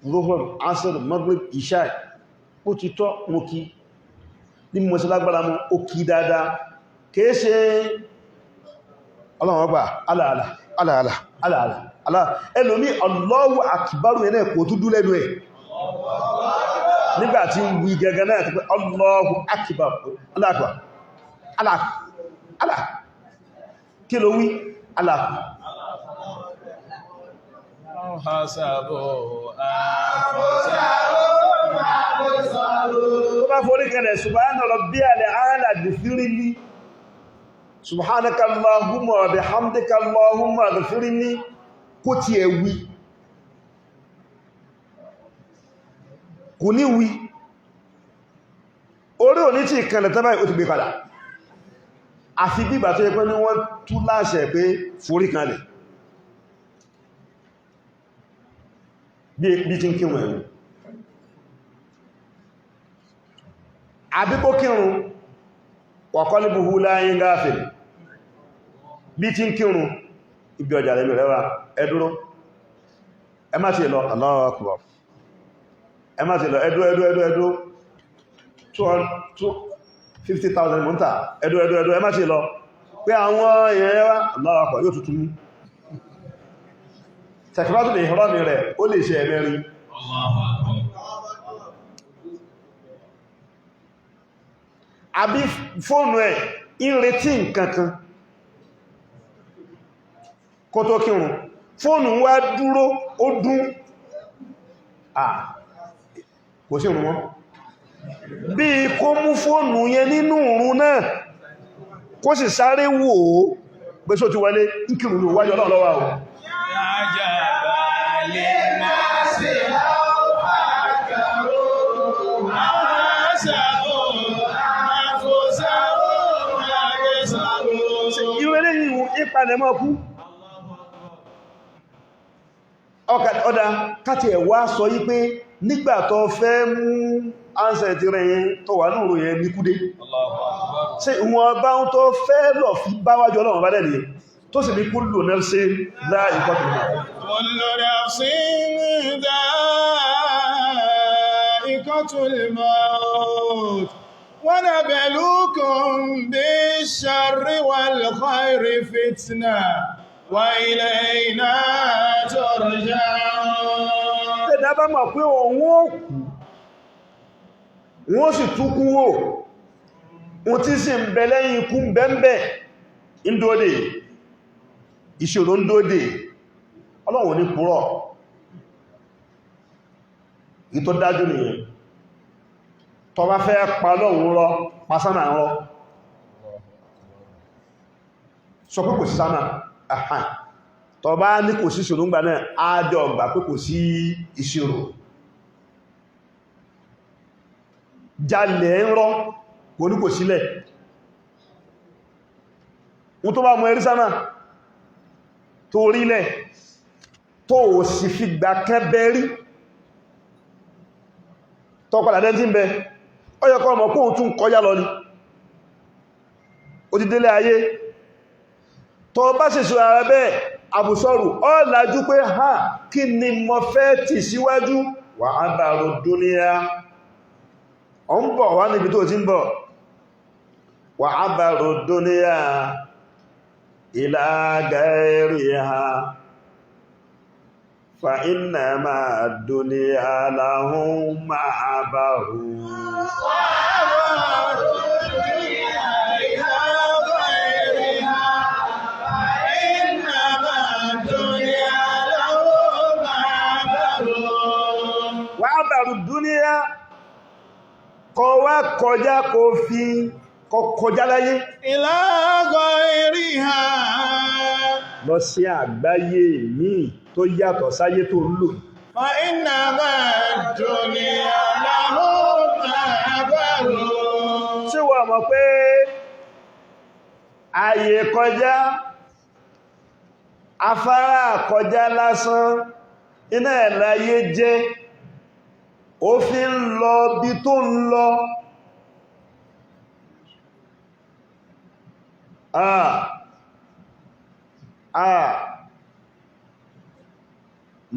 Zuhur, Asr, Maghrib, Isha ó ti tọ́ mú kí ní mo ṣe lágbára mú ó kí dáadáa kìí ṣe ọlọ́run ọgbà aláàlá aláàlá aláàlá aláàlá ẹlòmí Allahu Akbar ẹ̀nà kò tó dúlẹ́nu ẹ̀ nígbàtí ń wí gẹ́gẹ́ náà ti pé Allahu Akbar aláàkùwà aláàkùwà kí ló wí Allah tó bá forí kẹlẹ̀ subhana rabbiyal a'la ghfirli subhanaka allahumma wa bihamdika allahumma ghfirli kó ti ẹ̀ wí kò ní wí orí òní tí ìkànlẹ̀ tẹ́bàá ó ti gbé padà àfi bí ìgbà tó yẹ pé ní wọ́n tú láṣẹ pé forí kanlẹ̀ bí kí n kí wọ̀n ẹ̀rù àbíkó kírun wa qalbuhu la ghafil bí tí ń kírun ibi ọjà lẹ́lú rẹwà ẹdúró ẹ má ti lọ Allahu Akbar ẹ má ti lọ ẹdú 250,000 mọ́ta ẹdú ẹ má ti lọ pé àwọn èèyàn ẹwà Allahu Akbar yóò tuntun mú tẹ̀kìlátù lè hìrọ́mì rẹ̀ ó lè ṣe ẹ̀mẹ́rin àbí fóònù ẹ̀ ìrètí nǹkankan kó tó kírun fóònù wá dúró ó dún kò sí ìrun wọn bí kó mú fóònù yẹn nínú ìrun náà kó sì sáré wò ó pé só ti wọlé ń kírun ní wájú Ọlọ́run lọ́wọ́ o ìpàdé mọ́ kú ọ̀dá káti ẹ̀wà sọ yí pé nígbà tó fẹ́ mú ánsẹ̀ ti rẹ̀ yẹn tó wà lóòrò yẹn ní kúdé ṣe ìwọ̀n bá ń tó fẹ́ lọ fi báwájú Ọlọ́run bá dẹ̀ ní tó sì ní kullu nafsin dha'iqatul maut ونبلوكم بالشر والخير فتنة وإلينا ترجعون ẹ̀dá bá mọ̀ pé òun ó kú wọ́n sì túnkú wò wọ́n tí sì ń bẹ lẹ́yìn ikú bẹ́m̀bẹ̀ ìdóde ìṣòro ń dóde Ọlọ́run ní púrọ̀ ìtọ́ dájú nìyẹn tó bá fẹ́ pa Ọlọ́run rọ pásánà rọ sọ pé kò sí sánà àhàn tó bá ní kò sí ìṣòro ń gbà náà ájọ ọgbà pé kò sí ìṣòro jalẹ̀ ń rọ kò ní kò sílẹ̀ wọ́n tó bá mọ ẹrí sánà tó rílẹ̀ tó ò sì fi gbà kẹ́bẹ̀rí tó padà dẹ́ tí ń bẹ ọyọ̀kọ́ ọmọ kóhun tún kọjá lọ ní ó ti délé ayé tó bá sì ṣe ara bẹ́ẹ̀ àbùsọ̀rù ọ lájú pé ha kí ni mo fẹ́ tì síwájú wà á bàrò dúníyà ọ ń bọ̀ wá níbi tó ti ń bọ̀ wà á bàrò dúníyà ìlà gairiha fa innama ad-dunya lahum ma'baru dúníyà kọ wá kọjá kò fi kọjá láyé ìlàgọ́ ìrí ha lọ sí àgbáyé míì tó yàtọ̀ sáyé tó lò fa iná máa dúníyà láhùn àbárò ṣé wọ́n mọ̀ pé ààyè kọjá afárá kọjá lásán iná ẹ̀láyé jẹ́ ó fi ń lọ bí tó ń lọ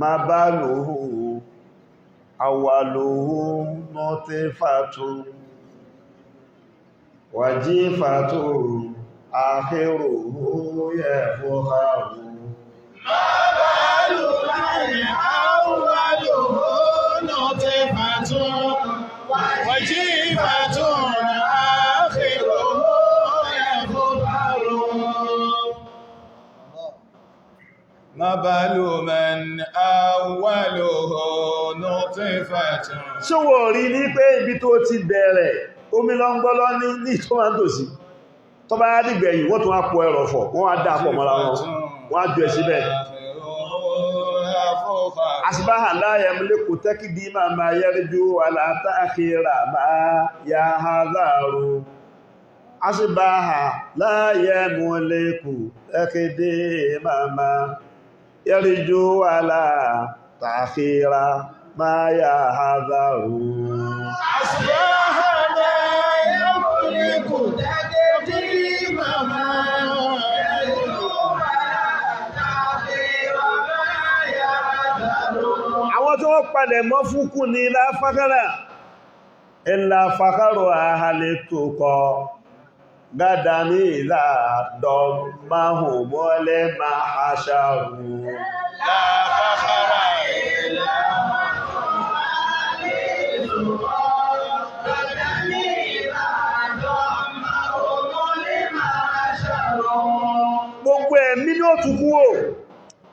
ma bá lòó àwà lòó nọ́tí fàtó wàjí fàtó àkérò yẹ fòhàrù ma bá lòó láàrin àwà lòó نطفة وجيفة آخره يظهر Mabalu man awwaluhu nutfatun. Ṣé wọ́n rí ní pé ibi tó ti bẹ̀rẹ̀ omi lọ́ngbọ́lọ́ ní tó máa ń tòsí tó bá dìgbẹ̀yìn wọ́n tún wá pọ̀ ẹrọ̀fọ̀ wọ́n á dáa pọ̀ mọ́ra wọn wọ́n á jù ẹ̀ síbẹ̀. Asbaha la yamliku takdima ma yarju wala ta'khira ma yahzaru. Asbaha la yamliku takdima ma yarju wala ta'khira ma yahzaru. Asbaha la yamliku takdima ma yarju wala ta'khira ma yahzaru. Àwọn tí wọ́n padẹ̀ mọ́ fúnkù ní láfákàrà ẹ̀là fàkàrò àhàlẹ̀ tó kọ gádà ní ìlà dọ̀máhùn mọ́lẹ̀ máa aṣàrù láfákàrà ìlà gbogbo ẹ̀mí ní ó tukú o.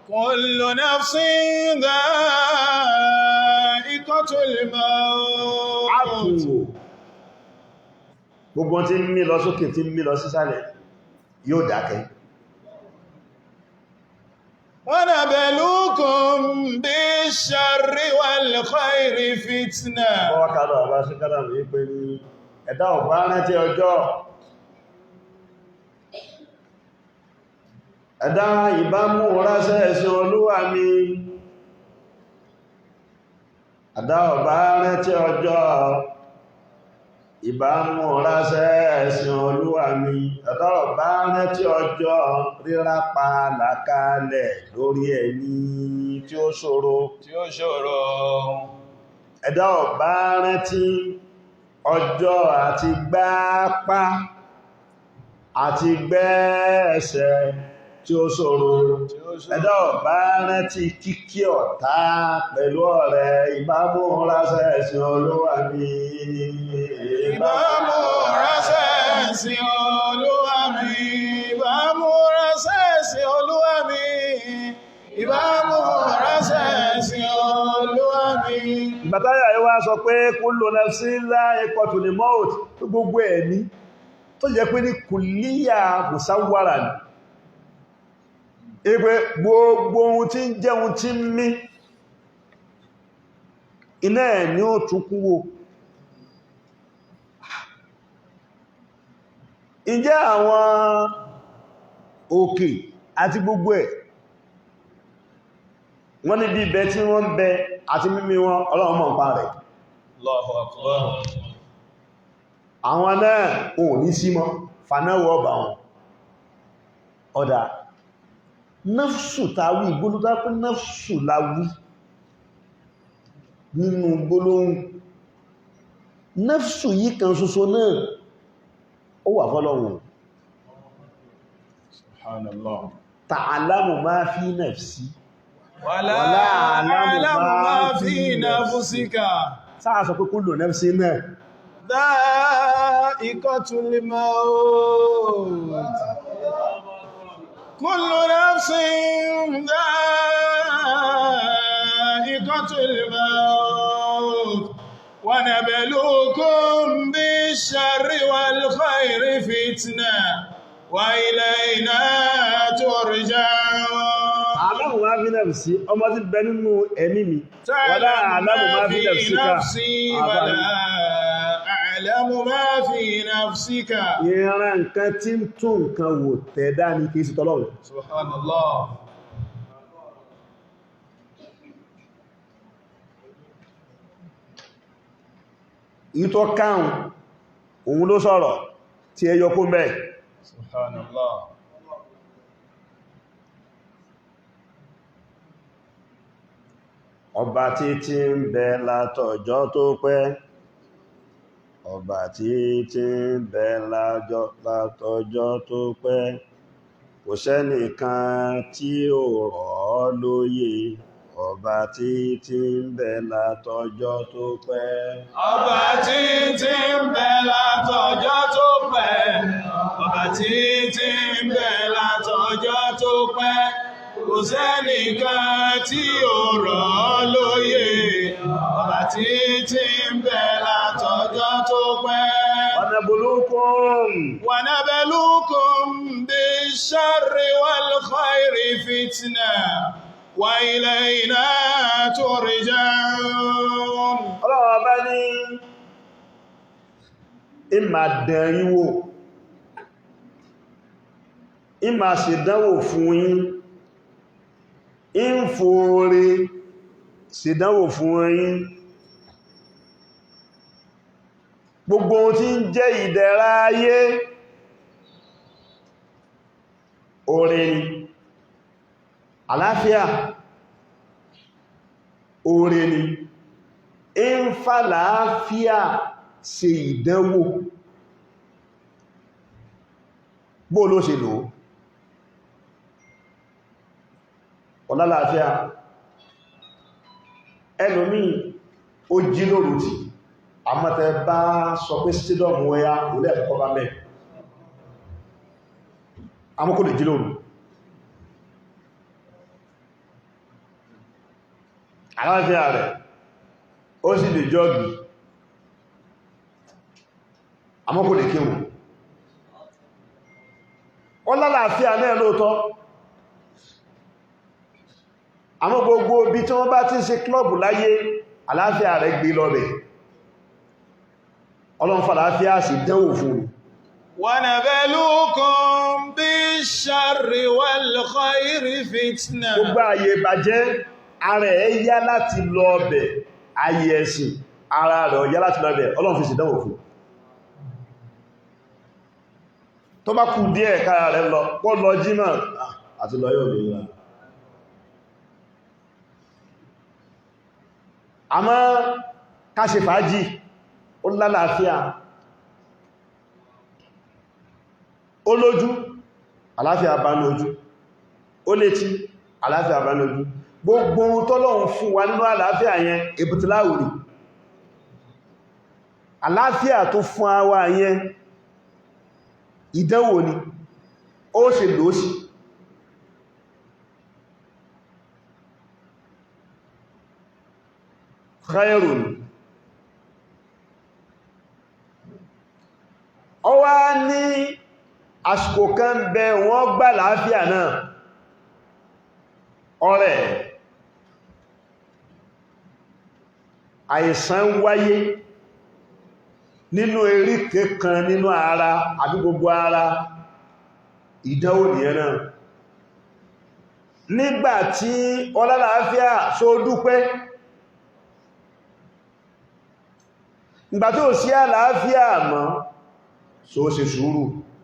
Kullu nafsin dha'iqatul maut. Àtùwò gbogbo tí ń mí lọ sókè tí ń mí lọ sísàlẹ̀ yóò dákẹ́. Wa nabluukum bish-sharri wal-khayri fitna. Ọwọ́ kálọ̀ àbá sí kálọ̀ ní pé ní ẹ̀dá ọ̀pá rántí ọjọ́ ẹ̀dá ìbámú rásẹ̀ ẹ̀sìn olúwa mi ẹ̀dá ọ̀pá rántí ọjọ́ ìbámú rásẹ̀ ẹ̀sìn olúwa mi ẹ̀dá ọ̀pá rántí ọjọ́ rírápa làkálẹ̀ lórí ẹni tí ó ṣòro ẹ̀dá ọ̀pá rántí ọjọ́ àti gbápá àti gbẹ́ẹ̀ṣẹ̀ tí ó ṣòro ẹ̀dá ọ̀bá rántí kíkí ọ̀tá pẹ̀lú ọ̀rẹ́ ìbámú rásẹ̀ ẹ̀sìn olúwa mi Ìbámú rásẹ̀ ẹ̀sìn olúwa mi, ìbámú rásẹ̀ ẹ̀sìn olúwa mi, ìbámú rásẹ̀ ẹ̀sìn olúwa mi. ìgbàtáyà ìwá sọ pé kullu nafsin dha'iqatul maut tó gbogbo ẹ̀mí tó jẹ́ pé ní kùlíyà musawwara ni ẹgbẹ́ gbogbo ohun tí ń jẹ́ ohun tí ń mí iná ẹ̀ ni ó tún kú wò. Ǹjẹ́ àwọn òkè àti gbogbo ẹ̀ wọ́n ní bí ibẹ̀ tí wọ́n bẹ àti mímí wọn Ọlọ́run mọ̀ nípa rẹ̀. Allahu Akbar. Àwọn náà ò ní sí mọ́ fanáwọ̀ ọba wọn ọ̀dá náfṣù tàwí ìgbólúdá pín náfṣù láwí nínú gbólóhùn náfṣù yìí kan ṣoṣo náà ó wà fọ́lọ́run. Subhanallah. Ta'alamu ma fi nafsi Wala a'lamu ma fi nafsika. Sáà sọ pé kullu nafsin náà Dha'iqatul maut. Kullu nafsin dha'iqatul maut. Wa nabluukum bish-sharri wal-khayri fitna. Wa ilayna turja'un. Ta'alamu ma fi nafsi ọmọ tí bẹ nínú ẹ̀mí mi wala a'lamu ma fi nafsika A'lamu ma fi nafsika. ìran nǹkan tí ń tún nǹkan wò tẹ̀dá ní kìí sí tọ́lọ́run. Subhanallah. ìtọ́ káhùn òun ló sọ̀rọ̀ tí ẹ yọkó mẹ́. Subhanallah. Ọba títí ń bẹ látọjọ́ tó pẹ́ ọba títí ń bẹ látọjọ́ tó pẹ́ kò sẹ́nìkan tí ó rọ̀ ọ́ lóyè ọba títí ń bẹ látọjọ́ tó pẹ́. Ọba títí ń bẹ látọjọ́ tó pẹ́. Ọba títí ń bẹ látọjọ́ tó pẹ́. Kò kò sẹ́nìkan tí ó rọ̀ lóyè ọba títí ń bẹ látọjọ́ tó pẹ́. ونبلوكم بالشر والخير فتنة وإلينا ترجعون. Ọlọ́run bá ní ìmà dẹ̀yìnwó, ìmà ṣèdánwò fún yín, ìfòòrè ṣèdánwò fún yín. Gbogbo ohun tí ń jẹ́ ìdẹ̀ra ayé oore ni, àlàáfíà oore ni, ń fàlàáfíà ṣe ìdánwò bó ló ṣe lò ọlálàáfíà. Ẹlòmíì ó jí lóru tì àmọ́tẹ́ bá sọ pé sídọ̀mù ẹya olẹ́ ẹ̀kọ́ bá mẹ́ àmọ́kò lè jí lóru. Àlàáfíà rẹ̀ ó sì lè jọ́gì àmọ́kò lè kéwù. Wọ́n lálàáfíà náà lóòtọ́, àmọ́ gbogbo ibi tí wọ́n bá ti ń ṣe klọ́bù láyé àlàáfíà rẹ̀ gbé lọ́bẹ̀. Ọlọ́run fàlàáfíà sì dánwò fún un. وَنَبْلُوكُمْ بِالشَّرِّ وَالْخَيْرِ فِتْنَةً. Gbogbo ààyè ìbàjẹ́ ara ẹ̀ yá láti lọ ọbẹ̀, ààyè ẹ̀sìn ara rẹ̀ yá láti lọ ọbẹ̀, Ọlọ́run fi sì dánwò fún un. Tó bá kù díẹ̀ kára rẹ̀ lọ pọ́ lọ jímọ̀ àti lọ yóò lè yá. Àmọ́ ká ṣe fàájì ó lálàáfíà, ó lójú àlàáfíà bá lójú, ó létí àlàáfíà bá lójú. Gbogbo ohun tọ́lọ́run fún wa nínú àlàáfíà yẹn ìbùtìláwòrì, àlàáfíà tó fún àwa yẹn ìdánwò ni, ó ṣe lòóṣì. Khairun ó wá ní àsìkò kan bẹ wọ́n gbà láàáfíà náà ọ̀rẹ́ àìsàn wáyé nínú eríkè kan nínú ara àbí gbogbo ara, ìdánwò nìyẹn náà. Nígbàtí ọlálàáfíà só dúpẹ́, ìgbàtí ò sí àlàáfíà mọ́ so ṣe sùúrù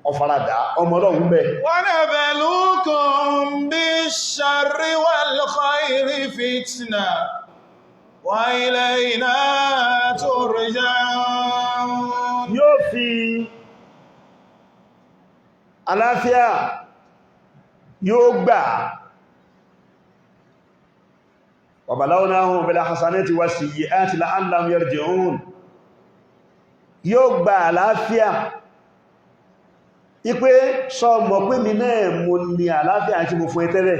ọfaradà ọmọ Ọlọ́run bẹ́. وَنَبْلُوكُمْ بِالشَّرِّ وَالْخَيْرِ فِتْنَةً وَإِلَيْنَا تُرْجَعُونَ. Yóò fi àlàáfíà yóò gbà وَبَلَوْنَاهُمْ بِالْحَسَنَاتِ وَالسَّيِّئَاتِ لَعَلَّهُمْ يَرْجِعُونَ. Yóò gbà àlàáfíà ipé sọ mọ̀ pé mi náà mo ní àlàáfíà tí mo fún ẹ tẹ́lẹ̀.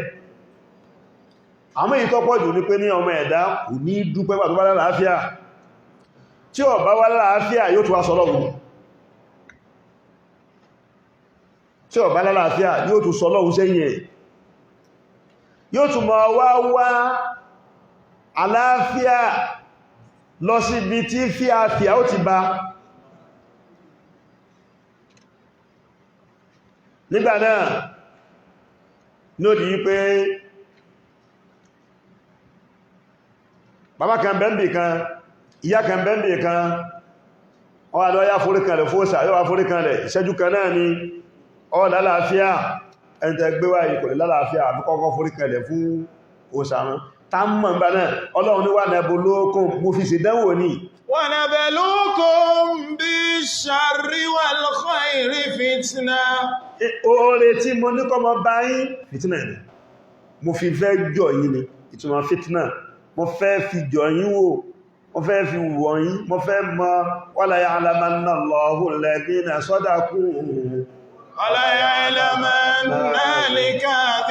Àmọ́ èyí tó pọ̀jù ní pé ní ọmọ ẹ̀dá kò ní dúpẹ́ pàtó bá lálàáfíà, tí ó bá wá lálàáfíà yóò tún wá sọ́lọ́run, tí ó bá lálàáfíà yóò tún sọ́lọ́run sẹ́yìn ẹ̀, yóò tún mọ̀ wá àlàáfíà lọ síbi tí fíàfíà ó ti bá. Nígbà náà ní ó di pé bàbá kan bẹ́m̀bì kan, ìyá kan bẹ́m̀bì kan, ọwà lọ yá foríkanlẹ̀ fóòsà yóò wá foríkanlẹ̀ ìṣẹ́jú kan náà ni ọ lálàáfíà, ẹntẹ gbéwà ìkòlè lálàáfíà àbúkọ́kọ́ foríkanlẹ̀ fún òsà wọn. Ta mọ̀ nígbà náà Ọlọ́run ní وَنَبْلُوكُمْ mo fi ṣe dánwò ní. وَنَبْلُوكُمْ بِالشَّرِّ وَالْخَيْرِ فِتْنَةً. Oore tí mo ní kọ́ mọ bá yín fìtínà ni, mo fi fẹ́ jọ yín ni, ìtumọ̀ fìtínà, mo fẹ́ fi jọ yín wò, mo fẹ́ fi wọ̀ yín, mo fẹ́ mọ̀ وَلَيَعْلَمَنَّ اللَّهُ الَّذِينَ صَدَقُوا وَلَيَعْلَمَنَّ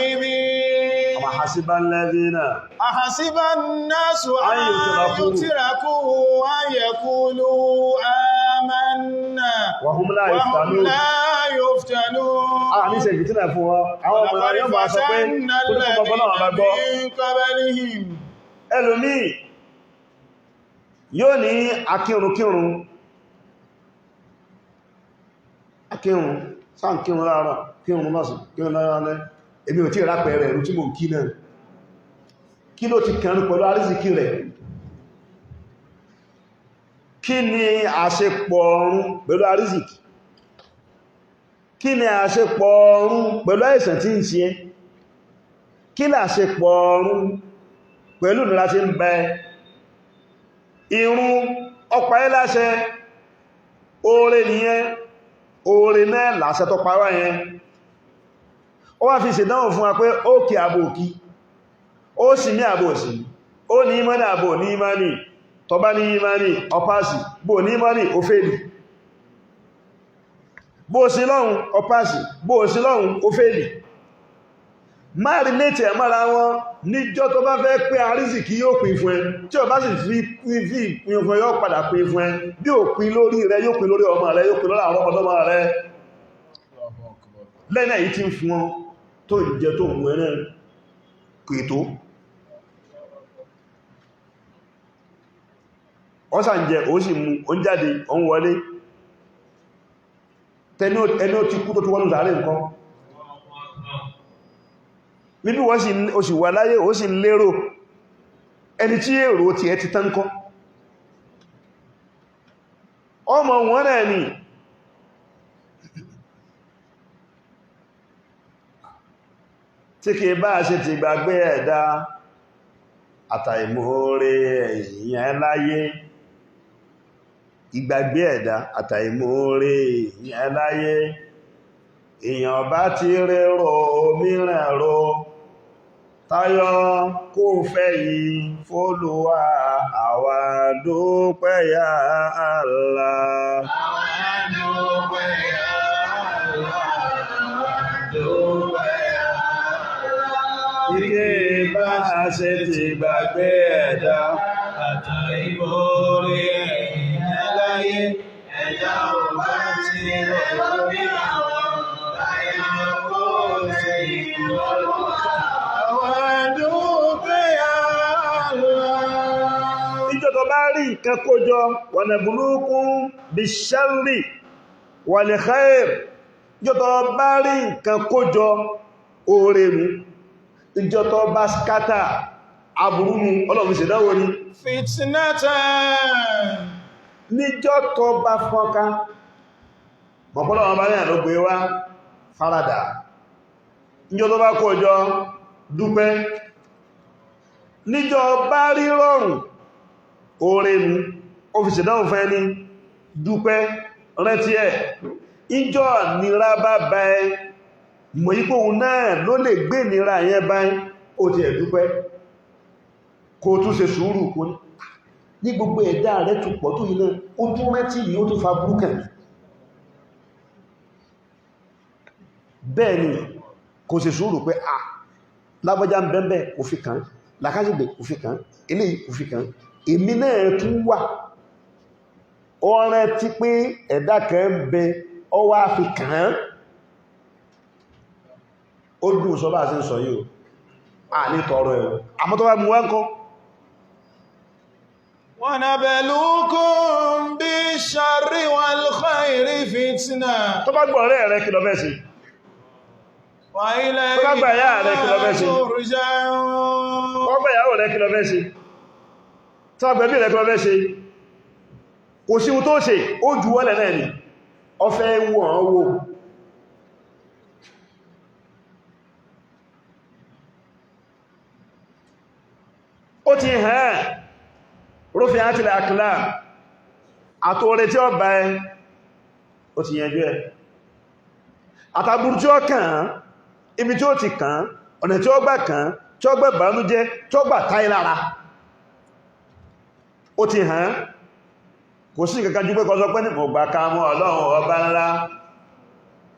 الْكَاذِبِينَ. أحسب الذين أحسب الناس أن أن يتركوا يتركوا أن يقولوا آمنا وهم لا وهم يفتنون لا يفتنون ní ṣe ìfìtínà fún wọn àwọn ọmọ ولقد yóò máa sọ pé فتنا tó ní kọmọ náà bá gbọ́ الذين من قبلهم ẹlòmíì yóò ní akírunkírun sáàkírun láàárọ̀ kírun lọ́sùn kírun lọ́rọ̀ èmi ò tí ìrápẹ̀ rẹ̀ rú tí mo kí náà kí ló ti kẹrù pẹ̀lú àrísìkí rẹ̀ kí ni àṣepọ̀ ọ̀run pẹ̀lú àrísìkí kí ni àṣepọ̀ ọ̀run pẹ̀lú àìsàn tí ń ṣe ẹ́ kí ni àṣepọ̀ ọ̀run pẹ̀lú ìnira tí ń bẹ irun ọpa ẹ́ láṣẹ oore nìyẹn oore náà láṣẹ tó parọ́ yẹn ó wá fi ṣèdánwò fún wa pé ó kí àbò òkí ó sì ní àbò òsì ó ní ìmánì àbò ní ìmánì tó bá ní ìmánì ọpásì bó ní ìmánì ó fèlì bó sí lọ́hun ọpásì bó sí lọ́hun ó fèlì máa rí létí ẹ̀ mára wọn níjọ́ tó bá fẹ́ pé àrísìkí yóò pín fún ẹ tí ó bá sì fi pín fún ẹ yóò padà pín fún ẹ bí ó pín lórí rẹ yóò pín lórí ọmọ rẹ yóò pín lórí àwọn ọmọdọ́mọ rẹ lẹ́nà yìí tí ń fún wọn tó ìjẹ tó mú ẹ̀rẹ́ kètò wọ́n sàn jẹ ó sì mú ó ń jáde ó ń wọlé ẹni ó ti kú tó tó wọ́n sàárè nǹkan níbi wọ́n sì wà láyé ó sì lérò ẹni tí èrò tí ẹ ti tán kọ́ ọmọ wọn náà ni tí kí bá ṣe ti gbàgbé ẹ̀dá àtàìmóore èèyàn láyé ìgbàgbé ẹ̀dá àtàìmóore èèyàn láyé èèyàn bá ti rérò mìíràn ro táyọ kó fẹ́ yìí fÓlúwa àwa dúpẹ́ ya Allah ike bá ṣe ti gbàgbé ẹ̀dá àtàìmóore èèyàn láyé ẹ̀dá ò bá ti rẹ̀ lórí àwọn àyà kó ṣe ìfọ́lọ́wọ́ àwọn àdúgbẹ́ Allah. ìjọba bá rí nǹkan kójọ wa nabluukum bish-sharri wal-khair ìjọba bá rí nǹkan kójọ oore mú ìjọ tó bá skátà aburú mú ọlọ́run ṣèdánwò ní fitnatan níjọ́ tó bá fọ́nká mọ̀pọ̀lọ̀ wọn bá ní àlógbé wá farada níjọ́ tó bá kójọ dúpẹ́ níjọ́ bá rí rọrùn oore mú ó fi ṣèdánwò fẹ́ ní dúpẹ́ rántí ẹ̀ ìjọ́ nira bá bá ẹ mọ̀ yípo òun náà ló lè gbé nira yẹn báyìí ó ti ẹ̀dúpẹ́ kò tún ṣe sùúrù kò ní gbogbo ẹ̀dá rẹ̀ tún pọ̀ tó yìí náà ó tún rántí yìí ó tún fa burúkẹ̀ bẹ́ẹ̀ ni kò ṣe sùúrù pé à lábọ́já ń bẹ́ẹ̀ òfin kan làkásìgbè òfin kan eléyìí òfin kan èmi náà tún wà ọ̀rẹ́ tí pé ẹ̀dá kan ń bẹ ọwá fi kàn án ó dùn sọ bá sí ń sọ yìí à ní tọrọ ẹ̀ àmọ́ tó bá mú wá ń kọ́ wa nabluukum bish-sharri wal-khayri fitna tó bá gbọ́ ọ̀rẹ́ rẹ̀ kí lọ fẹ́ sí wa ilayna tó bá gbà ìyá rẹ̀ kí lọ fẹ́ sí turja'un tó bá ìyàwó rẹ̀ kí lọ fẹ́ sí tó bá gbẹ̀bí rẹ̀ kí lọ fẹ́ sí kò sí ohun tó ṣe ó ju wọ́lẹ̀ náà ni ọ fẹ́ wọ́n wò ó ti hàn rúfin àti àkìlá àtòrè tí ó bá ẹ ó ti yẹnjú ẹ àtàbùrú tí ó kàn ibi tí ó ti kàn ọ̀nà tí ó gbà kàn tí ó gbà bànújẹ́ tí ó gbà táì lára ó ti hàn kò sí kankan jú pé kọ́ sọ pé ní mo gbà ká mọ́ ọlọ́run ọba ńlá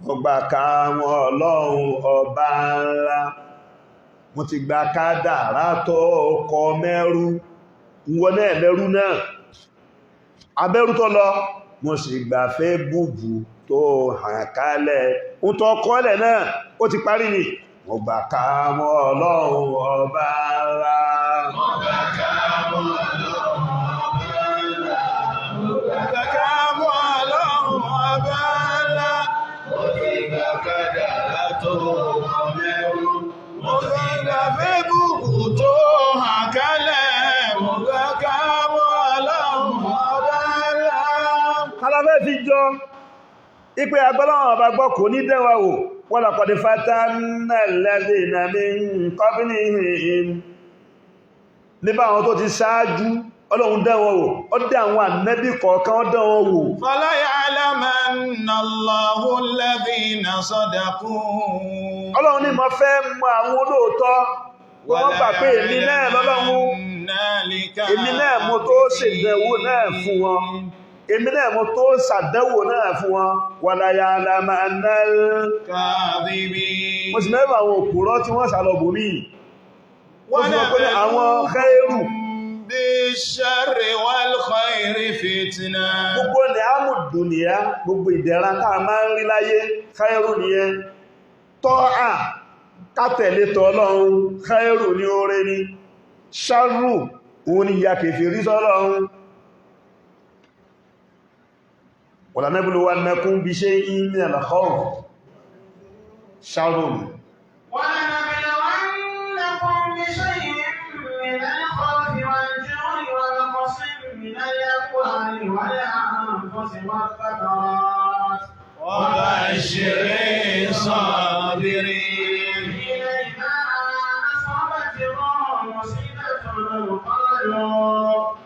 mo gbà ká mọ́ ọlọ́run ọba ńlá mo ti gba kádàrá tó ọkọ̀ mẹ́rú wọ́n náà lẹ́rú náà abẹ́rú tó lọ mo sì gbà fẹ́ búbù tó hàn kálẹ̀ ń tọ́ kọ́lẹ̀ náà ó ti parí ni mo gbà ká mọ́ ọlọ́run ọba ńlá mo gbà ká mọ́ ọlọ́run ọba ńlá mo gbà ká mọ́ ọlọ́run ọba ńlá mo ti gbà kádàrá tó ọkọ̀ mẹ́rú mo ti gbà fẹ́ búbù tó hàn kálẹ̀ mo gbà ká mọ́ ọlọ́run ọba ńlá. aláfẹ́ fi jọ ipé agbọ́lọ́wọ̀n ọba gbọ́ kò ní dẹ́wà wò wọ́n laqad fatanna alladhina min qablihim níbà àwọn tó ti ṣáájú ọlọ́run dẹ́wà wò ó dẹ́ àwọn ànábì kọ̀ọ̀kan ó dẹ́wà wò fala ya'lamanna Allahu alladhina sadaqu ọlọ́run ní mo fẹ́ mọ àwọn olóòótọ́ wọ́n gbà pé èmi náà lọ́lọ́run èmi náà mo tó ṣèdẹ̀wò náà fún wọn èmi náà mo tó ṣàdẹ́wò náà fún wọn wala ya'lamanna kadhibin mo sì mẹ́rin àwọn òpùrọ́ tí wọ́n sàlọ̀bù mí wọ́n sì mọ̀ pé àwọn khairu bish-sharri wal-khayri fitna gbogbo ní àmù dùnìyà gbogbo ìdẹ̀ra tá a máa ń rí láyé khairu nìyẹn tọ́à kátẹ̀lé tọ́lọ́run khairu ní oore ní sharru òun ni ya kèfèrí sọ́lọ́run ولنبلونكم بشيء من الخوف شر ولنبلونكم بشيء من الخوف والجوع ونقص من الأموال والأنفس والثمرات وبشر الصابرين إذا أصابتهم مصيبة قالوا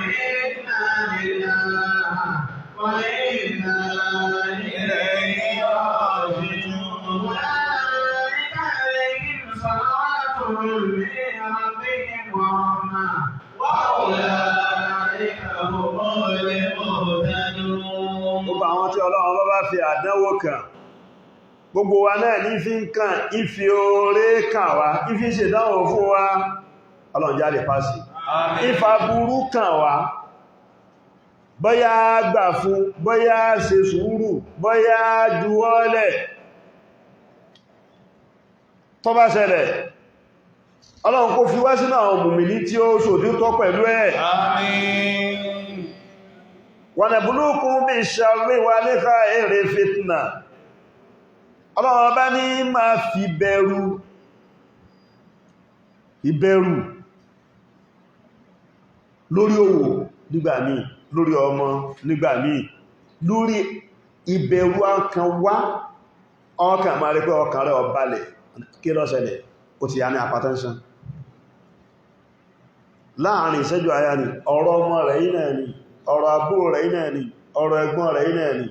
إنا لله وإنا إليه راجعون أولئك عليهم صلوات من ربهم ورحمة وأولئك هم المهتدون. gbogbo àwọn tí Ọlọ́run bá fi àdánwò kàn gbogbo wa náà ní fi ń kàn ìfi oore kàn wá ìfi ṣèdánwò fún wa Ọlọ́run já lè pàṣì ìfà burú kàn wá bóyá gbà fún bóyá ṣe sùúrù bóyá juwọ́lẹ̀ tó bá ṣẹlẹ̀ Ọlọ́run kó fi wá sínú àwọn mùmìnì tí ó ṣòdítọ́ pẹ̀lú ẹ̀ àmín wa nabluukum bish-sharri wal-khayri fitna Ọlọ́run bá ní máa fi ìbẹ̀rù lórí òwò nígbà míì lórí ọmọ nígbà míì lórí ìbẹ̀rù ọkàn wá ọkàn máa rí pé ọkàn rẹ̀ ó balẹ̀ kí ló ṣẹlẹ̀ ó ti yá ní hypertension láàrin ìṣẹ́jú àyá ni ọ̀rọ̀ ọmọ rẹ̀ yìí náà ni ọ̀rọ̀ àbúrò rẹ̀ yìí náà ni ọ̀rọ̀ ẹ̀gbọ́n rẹ̀ yìí náà ni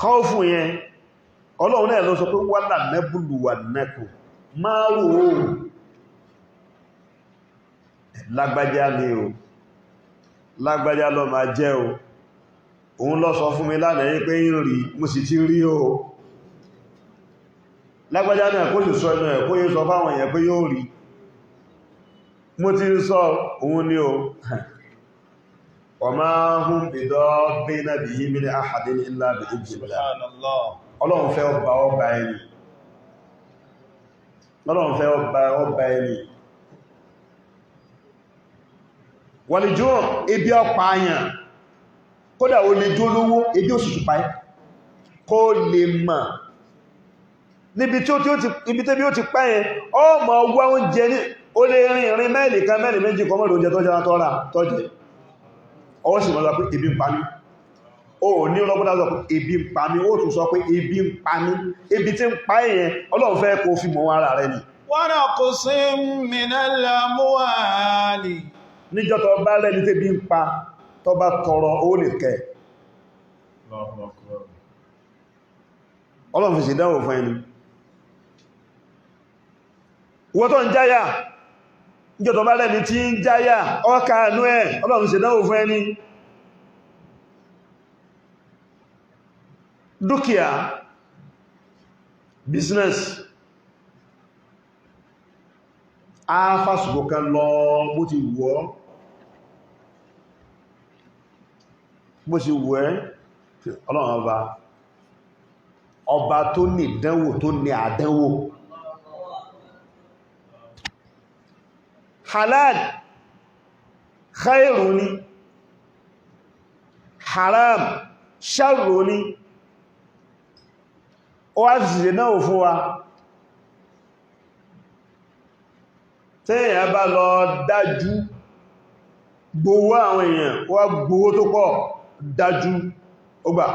khawfu yẹn Ọlọ́run náà ló sọ pé wala nabluwannakum máa rò ó lágbájá ni o lágbájá lọ máa jẹ́ o òun lọ sọ fún mi lánàá yí pé yín rí mo sì ti rí o lágbájá náà kó sì sọ inú ẹ̀ kó yí sọ fáwọn èèyàn pé yóò rí mo ti sọ òun ni o wa ma hum bidabbina bihi min ahadin illa bi idhnillah Ọlọ́run fẹ́ ọba ẹni Ọlọ́run fẹ́ ọba ẹni wàlìjú ebi ọpa àyàn kódà o lè jó lówó ebi òṣìṣù páyé kó lè mọ̀ níbi tí ó ti páyẹ ọmọ ọgbọ́ oúnjẹ ní o lè rin ìrìn mẹ́lì kan mẹ́lì méjì kọmọ́lù oúnjẹ tó jẹ́ tọ́ra tọ́jẹ́ ọwọ́ sì mọ́ sọ pé ebi ń pa mí o ní rọ́gbọ́dá sọ pé ebi ń pa mí ó tún sọ pé ebi ń pa mí ebi tí ń pa èèyàn Ọlọ́run fẹ́ kó fi mọ̀ ara rẹ̀ ni wa naqsim minal amwali níjọ́ tó bá rẹ̀ ní tébí ń pa tó bá tọrọ ó lè kẹ́ Ọlọ́run fi ṣe dánwò fún ẹni wọ́n tó ń jáyà níjọ́ tó bá rẹ̀ ní tí ń jáyà ọkà àánú ẹ̀ Ọlọ́run ṣe dánwò fún ẹni dúkìá business a fásùgbò kan lọ bó ti wù ẹ́ ọlọ́run ọba tó ní ìdánwò tó ní àdánwò halal khairu ni haram sharru ni ó wá ti ṣe náà fún wa tẹ́yìn bá lọ dájú gbówó àwọn èèyàn wá gbówó tó pọ̀ dájú ó gbà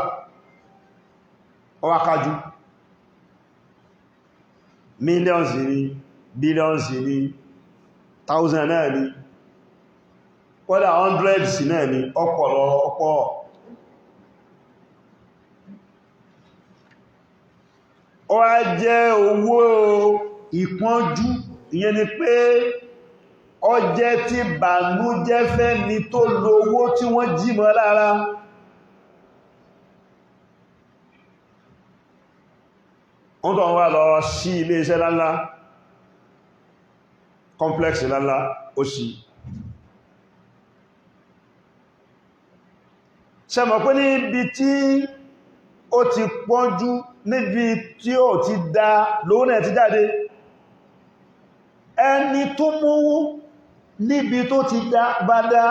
ó wá kájú millions ni billions ni thousand náà ni kódà hundreds náà ni ọ̀pọ̀ ó wá jẹ́ owó ìpọ́njú ìyẹn ni pé ó jẹ́ tí bànújẹ́ fẹ́ ni tó lo owó tí wọ́n jí mọ́ lára wọ́n tó wá lọ sí ilé iṣẹ́ lálá complex lálá ó sì ṣe mọ̀ pé níbi tí ó ti pọ́njú níbi tí ó ti dá lówó náà ti jáde ẹni tó mówó níbi tó ti dá bá dá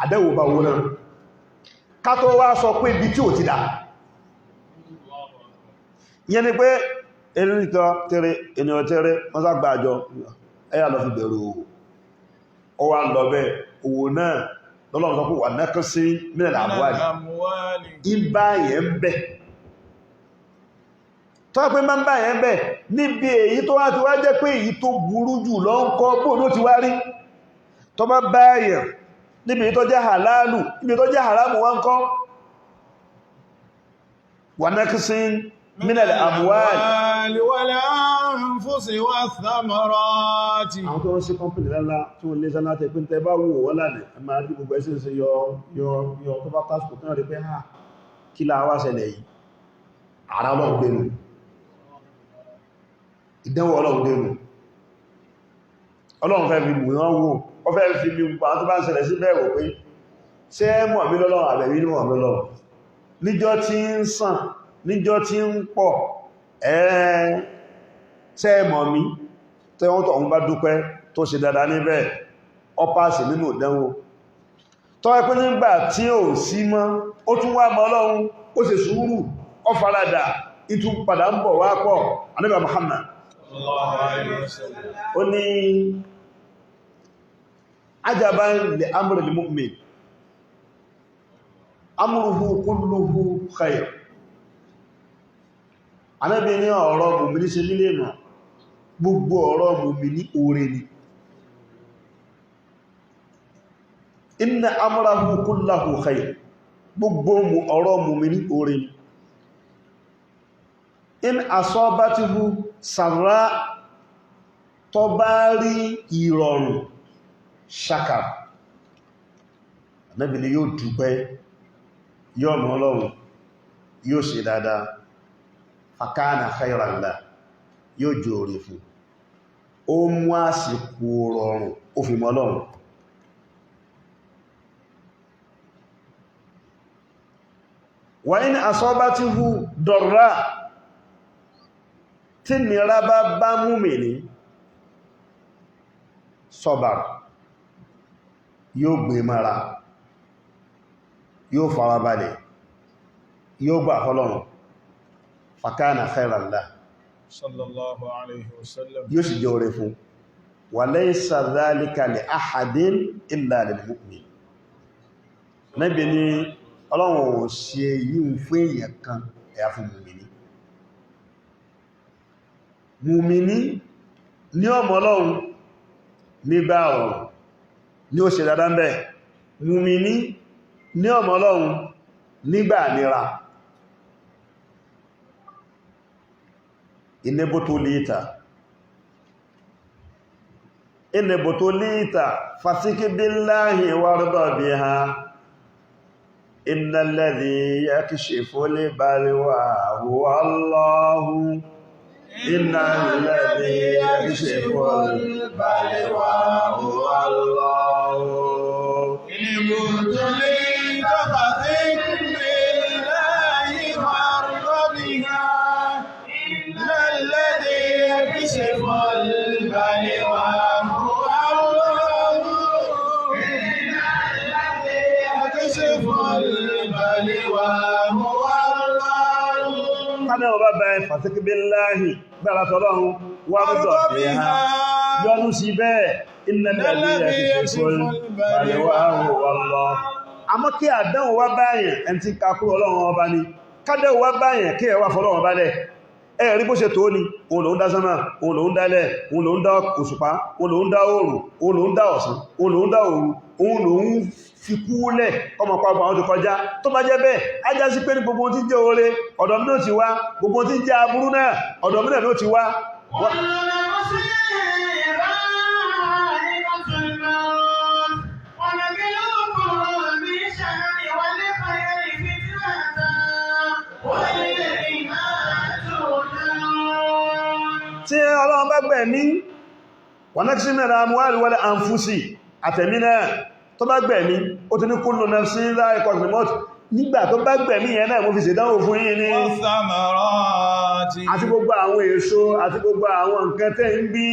àdẹ́wò bá wó náà ká tó wá sọ pé ibi tí ó ti dá ìyẹn ni pé ẹnìkan tẹ́rẹ ènìyàn tẹ́rẹ wọ́n sá gbà àjọ ẹyà lọ fi bẹ̀rù ó wá lọ bẹ́ owó náà lọ́lọ́run sọ pé wà náà sí mílẹ̀ àbúwárí ìbá yẹn bẹ̀ tó pé máa ń bá yẹn bẹ̀ níbi èyí tó wá ti wá jẹ́ pé èyí tó burú jù lọ ń kọ́ bó ló ti wá rí tó bá bá yẹn níbi tó jẹ́ halalu níbi tó jẹ́ haramu wá ń kọ́ wà náà sí mílẹ̀ àbúwárí والأنفس والثمرات àwọn tó ń ṣe kọ́mpìnì lálá tí wọ́n lé sánà tẹ́ pín tẹ́ bá wò wọ́n lánàá ẹ máa rí gbogbo ẹ̀sìn sí yọ tó bá tásìkò tán rí pé ha kí láwá ṣẹlẹ̀ yìí ara ọlọ́run gbẹ̀rù ìdánwò ọlọ́run gbẹ̀rù ọlọ́run fẹ́ fi mú wọn wò ó fẹ́ fi mi gbà tó bá ń ṣẹlẹ̀ sí bẹ́ẹ̀ wò pé ṣé mọ̀ mí lọ́lọ́run àbẹ̀mí ní mọ̀ mí lọ́run níjọ́ tí ń sàn níjọ́ tí ń pọ̀ tẹ́ẹ̀mọ̀ mi tẹ́wọ́n tó ọ̀hún bá dúpẹ́ tó ṣe dáadáa níbẹ̀ ọpáàsì nínú ìdánwò tọ́ ẹpẹ́ nígbà tí ò sí mọ́ ó tún wá mọ́ Ọlọ́run ó ṣe sùúrù ó faradà ìtún padà ń bọ̀ wá pọ̀ Ànábì Muhammad ó ní ajaban li amri al-mu'min amruhu kulluhu khair Ànábì ní ọ̀rọ̀ mùmìnì ṣe nílé mọ̀ gbogbo ọ̀rọ̀ mùmìnì oore ni inna amrahu kullahu khair gbogbo ọ̀rọ̀ mùmìnì oore ni in asabatihu sarra tó bá rí ìrọ̀rùn shakar Ànábì ní yóò dúpẹ́ yóò mọ́ Ọlọ́run yóò ṣe dáadáa fakana khairan la yóò jẹ́ orí fún ó mú àsìkò rọrùn ó fi mọ́ Ọlọ́run wa in asabatihu darra tí nira bá mùmínì sabar yóò gbé mara yóò farabalẹ̀ yóò gbà fọ́lọ́run fakana khairan la sallallahu alayhi wa sallam yóò sì jẹ́ oore fún wa laysa dhalika li ahadin illa lil mu'min Nábì ní Ọlọ́run ò ṣe yíò fún èèyàn kan ẹ̀yà fún mùmìnì ní ọmọ Ọlọ́run nígbà ọ̀rọ̀ ní ó ṣe dáadáa bẹ́ mùmìnì ní ọmọ Ọlọ́run nígbà nira إن بطليت فثق بالله وارضى بها إن الذي يكشف البلوى هو الله الذي يكشف البلوى هو الله إن ابتليت فثق بالله وارض إن الذي يكشف البلوى هو الله إن الذي يكشف البلوى هو الله كان وبابا فثق بالله بلا صلاه وارض بها yọ́nú sí bẹ́ẹ̀ ìnàlẹ̀ ìyàwó Allah. Àmọ́ kí àdánwò wá báyẹn ẹn tí kakú ọlọ́run ọba ni, kádánwò wá báyẹn kí ẹwà fọ́lọ́run ọba lẹ̀. Ẹ̀rí bó ṣe tó ní, òun ló ń dá sánmà, òun ló ń dálẹ̀, òun ló ń dá òṣùpá, òun ló ń dá oòrùn, òun ló ń dá ọ̀sán, òun ló ń dá òru, òun ló ń fi kúlẹ̀ ọmọpá ọgbà àwọn tó kọjá. Tó bá jẹ́ bẹ́ẹ̀, á já sí pé ní gbogbo tí jẹ́ oore, ọ̀dọ̀ mi náà ti wá, gbogbo tí jẹ́ aburú náà, ọ̀dọ̀ mi náà ló ti wá. Tí Ọlọ́run bá gbẹ̀mí, wọ́n náà sí mẹ́ra amúhàlì wọlé àǹfúsì àtẹ̀mí náà tó bá gbẹ̀mí, ó ti ní kullu nafsin dha'iqatul maut. Nígbà tó bá gbẹ̀mí yẹn náà mo fi ṣèdánwò fún yín ní àti gbogbo àwọn èso àti gbogbo àwọn nǹkan tẹ́ ń bí.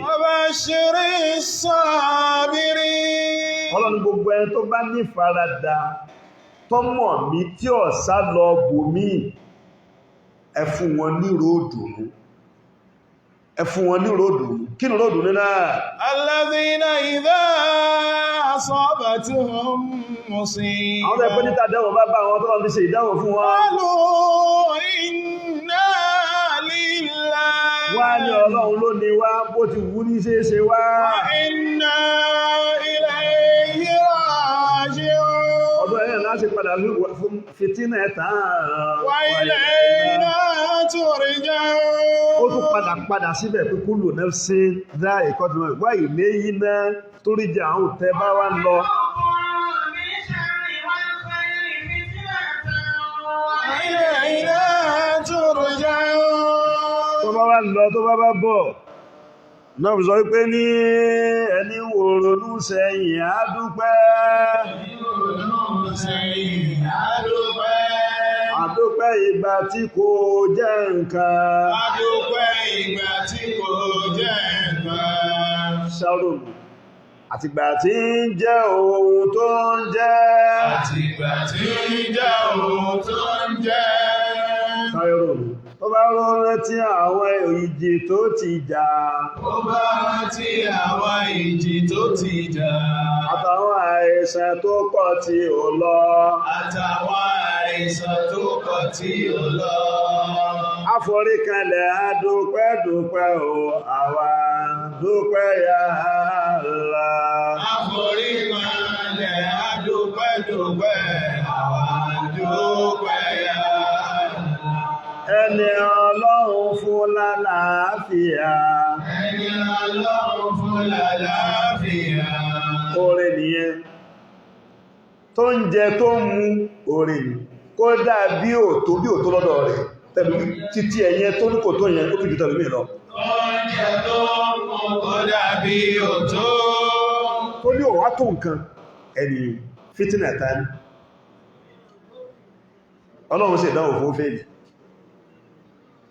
Wa bashiris sabirin. Ọlọ́run gbogbo ẹni tó bá ní faradà tọ́mọ̀ mi tí ọ̀sá lọ bòmí, ẹ fún wọn ní ròdùnú. Ẹ fún wọn ní ròdùnú. Kí ni ròdùnú náà? Alladhina idha asabatuhum musibah. Àwọn ẹgbẹ́ níta dẹ́wọ̀n bá bá wọn tó wọ́n fi ṣe ìdáwọ̀ fún wọn. Qalu inna lillahi. Wá ní Ọlọ́run ló ní wá bó ti wú ní ṣeéṣe wá. Wa inna ilayhi raji'un. Ọdún ẹ̀yàn láti padà fún fìtínà ẹ̀tàn. Wa ilayna turja'un. Ó tún padà síbẹ̀ pé kullu nafsin dha'iqatul maut. Wá ilé yìí náà torí jẹ àwọn tẹ́ bá wá lọ. Ilayna turja'un. Tó bá wá lọ tó bá bọ̀. Náà sọ wípé ní ẹni wo ronú sẹ́yìn á dúpẹ́. Àdúpẹ́ ìgbà tí kò jẹ́ nǹkan. Àdúpẹ́ ìgbà tí kò jẹ́ nǹkan. Ṣàrùn àtìgbà tí ń jẹ́ ohun tó ń jẹ́. Àtìgbà tí ń jẹ́ ohun tó ń jẹ́. Ṣàrùn tó bá rántí àwọn ìjì tó ti jà. Ó bá rántí àwọn ìjì tó ti jà. Àtàwọn àìsàn tó kọ̀ tí ò lọ. Àtàwọn àìsàn tó kọ̀ tí ò lọ. Àforíkanlẹ̀ adúpẹ́ dúpẹ́ o, àwa dúpẹ́ ya Allah. Àforíkanlẹ̀ adúpẹ́ dúpẹ́, àwa dúpẹ́ ya Allah. Ẹni Ọlọ́run fún lálàáfíà. Ẹni Ọlọ́run fún lálàáfíà. Oore nìyẹn. Tó ń jẹ tó ń mu oore ni. Kódà bí ò tó lọ́dọ̀ rẹ̀. Tẹ̀lú títí ẹ̀yẹn tó ní kò tó yẹn ó fi jù tẹ̀lú mí lọ. Oúnjẹ tó mú kódà bí ò tó. Tó ní òwá tó nǹkan ẹni fítínà tání. Ọlọ́run sì dánwò fún fèèlì.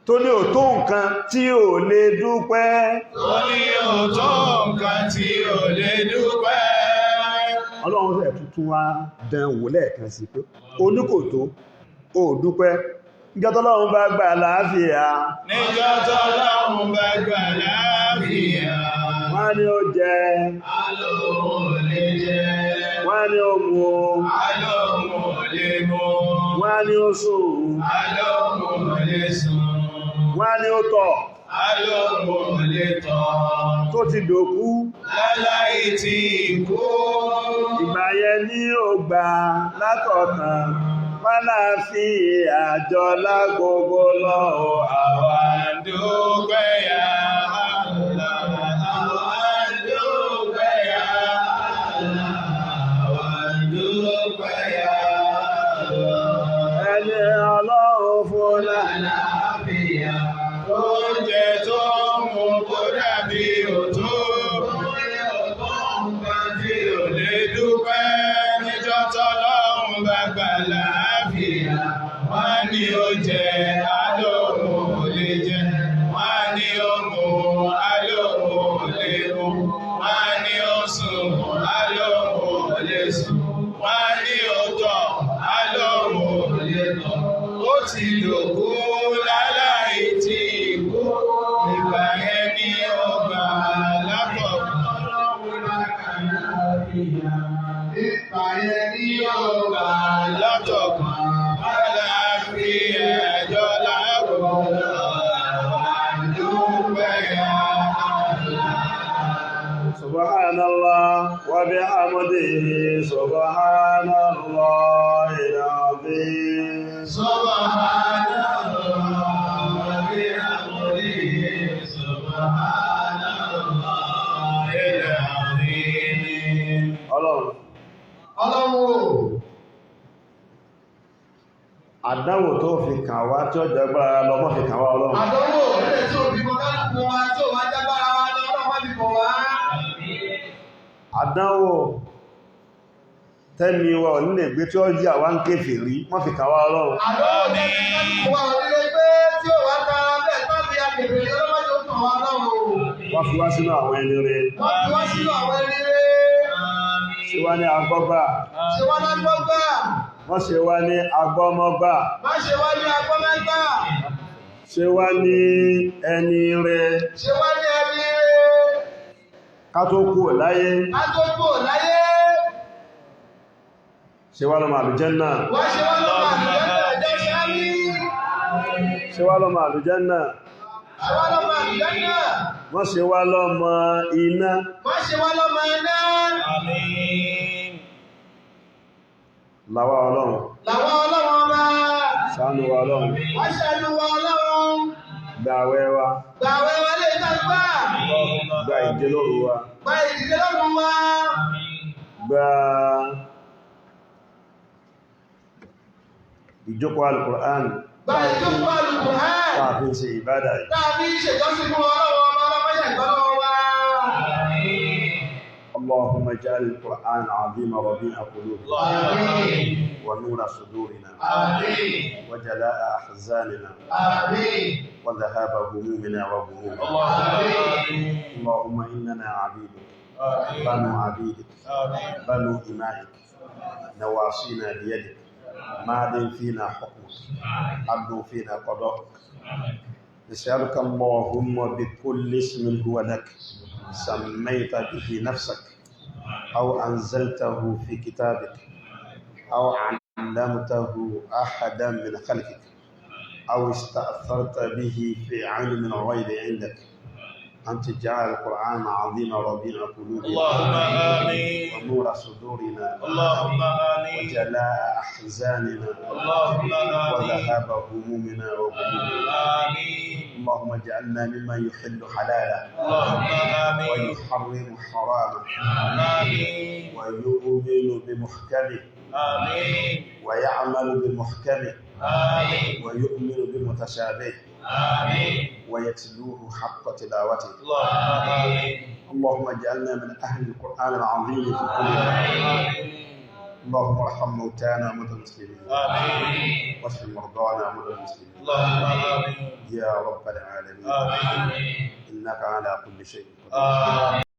Tó ní ò tó nǹkan tí ò lè dúpẹ́. Tó ní ò tó nǹkan tí ò lè dúpẹ́. Ọlọ́run sì tuntun wá dánwò lẹ́ẹ̀kan sí pé oníkòtó ò dúpẹ́. Níjọ́ tọ́lọ́run bá gbà láàáfíà. Níjọ́ tọ́lọ́run bá gbà láàáfíà. Wọ́n ní ó jẹ. Alóhun ò lè jẹ. Wọ́n ní ó mu. Alóhun ò lè mu. Wọ́n ní ó sùn. Alóhun ò lè sùn. Wọ́n ní ó tọ̀. Alóhun ò lè tọ̀. Tó ti dòkú. Láláì tí kú. Ìgbà yẹn ní ó gbà látọ̀kàn. Mọ́lá fi àjọ lágbogbo lọ́wọ́ àwa dúpẹ́ ya Allah. Àwa dúpẹ́ ya Allah. Àwa dúpẹ́ ya Allah. Ẹni Ọlọ́run fún lálàáfíà. oúnjẹ tó mú kó dàbí òtó. Tí ò lè dúpẹ́ níjọ́ tọ́lọ́run bá gbà láàfíà. Wọ́n ní ó jẹ alóhùn ò lè jẹ. Wọ́n ní ó mu alóhùn ò lè mu. Wọ́n ní ó sùn alóhùn ò lè sùn. Wọ́n ní ó tọ̀ alóhùn ò lè tọ̀. Ó ti dòkú láláì tí kú. Ìgbà yẹn ni ó gbà lákọ̀ọ́kọ́. Ìgbà yẹn ni ó gbà látọ̀kàn. Aláàfí ẹjọ́ lágbọ̀ọ́lọ́. Subhanallah wa bihamdihi subhanallahil azim. Subhanallah wa bihamdihi subhanallahil azim. Ọlọ́run àdánwò tó fi kàn wá tí ó jẹgbára lọ mọ́ fi kàn wá Ọlọ́run. Àdánwò ilé tí òbí kan ká kún wa tí ò wá jágbára wa lọ ọlọ́pàá ti kọ̀ wá. Àdánwò tẹ́mi wa ò nílè gbé tí ó yà wá ń kéfèrí mọ́ fi kàn wá Ọlọ́run. Àdánwò tẹ́mi ká kún wa ò nílé gbé tí ò wá tara bẹ́ẹ̀ tó fi agbègbè ọlọ́pàá tó kàn wá lọ́rùn. Wọ́n fi wá sínú àwọn ẹni rere. Wọ́n fi wá sínú àwọn ẹni rere. Ṣé wá ní agbọ́gbà. Ṣé wá ní agbọ́gbà. Wọ́n ṣe wá ní agbọ́mọ́gbà. Má ṣe wá ní agbọ́mọ́gbà. Ṣé wá ní ẹni rere. Ṣé wá ní ẹni rere. Ká tó kú láyé. Ká tó kú láyé. Ṣé wá lọ́mọ àlùjánnà. Wá ṣe wá lọ́mọ àlùjánnà ẹjọ́ ṣáárí. Ṣé wá lọ́mọ àlùjánnà. Ṣé wá lọ́mọ àlùjánnà. Wọ́n ṣe wá lọ́mọ iná. Wọ́n ṣe wá lọ́mọ iná. Àmín. Làwa Ọlọ́run. Làwa Ọlọ́run ọba. Ṣàánú wa Ọlọ́run. Wọ́n ṣàánú wa Ọlọ́run. Gbààwẹ̀ wa. Gbààwẹ̀ wa lè dàgbà. Gba ìdè lóru wa. Gba ìdílé lọ́rùn wa. Gba ìjókòó Al-Qur'an. Gba ìjókòó Al-Qur'an. Táàfin ṣe ìbádà yìí. Táàfin ṣèjọ́sìn fún Ọlọ́run ọba ọlọ́mọdé ìgbọ́lọ́wọ́ wa. اللهم اجعل القرآن عظيم ربيع قلوبنا آمين. ونور صدورنا آمين. وجلاء أحزاننا آمين. وذهاب همومنا وغمومنا. آمين. اللهم إننا عبيدك بنو عبيدك بنو إمائك نواصينا بيدك ماض فينا حكمك عدل فينا قضاءك نسألك اللهم بكل اسم هو لك سميت به نفسك أو أنزلته في كتابك أو علمته أحدا من خلقك أو استأثرت به في علم الغيب عندك أن تجعل القرآن عظيم ربيع قلوبنا اللهم آمين. ونور صدورنا اللهم آمين. وجلاء أحزاننا اللهم آمين. وذهاب همومنا وغمومنا. آمين. اللهم اجعلنا ممن يحل حلالا اللهم آمين. ويحرم حراما آمين. ويؤمن بمحكمه آمين. ويعمل بمحكمه آمين. ويؤمن بمتشابهه آمين. ويتلوه حق تلاوته. اللهم آمين. اللهم اجعلنا من أهل القرآن العظيم في كل مكان. اللهم ارحم موتانا وموتى المسلمين. آمين. واشف مرضانا ومرضى المسلمين. اللهم آمين. يا رب العالمين. آمين. إنك على كل شيء قدير. آمين.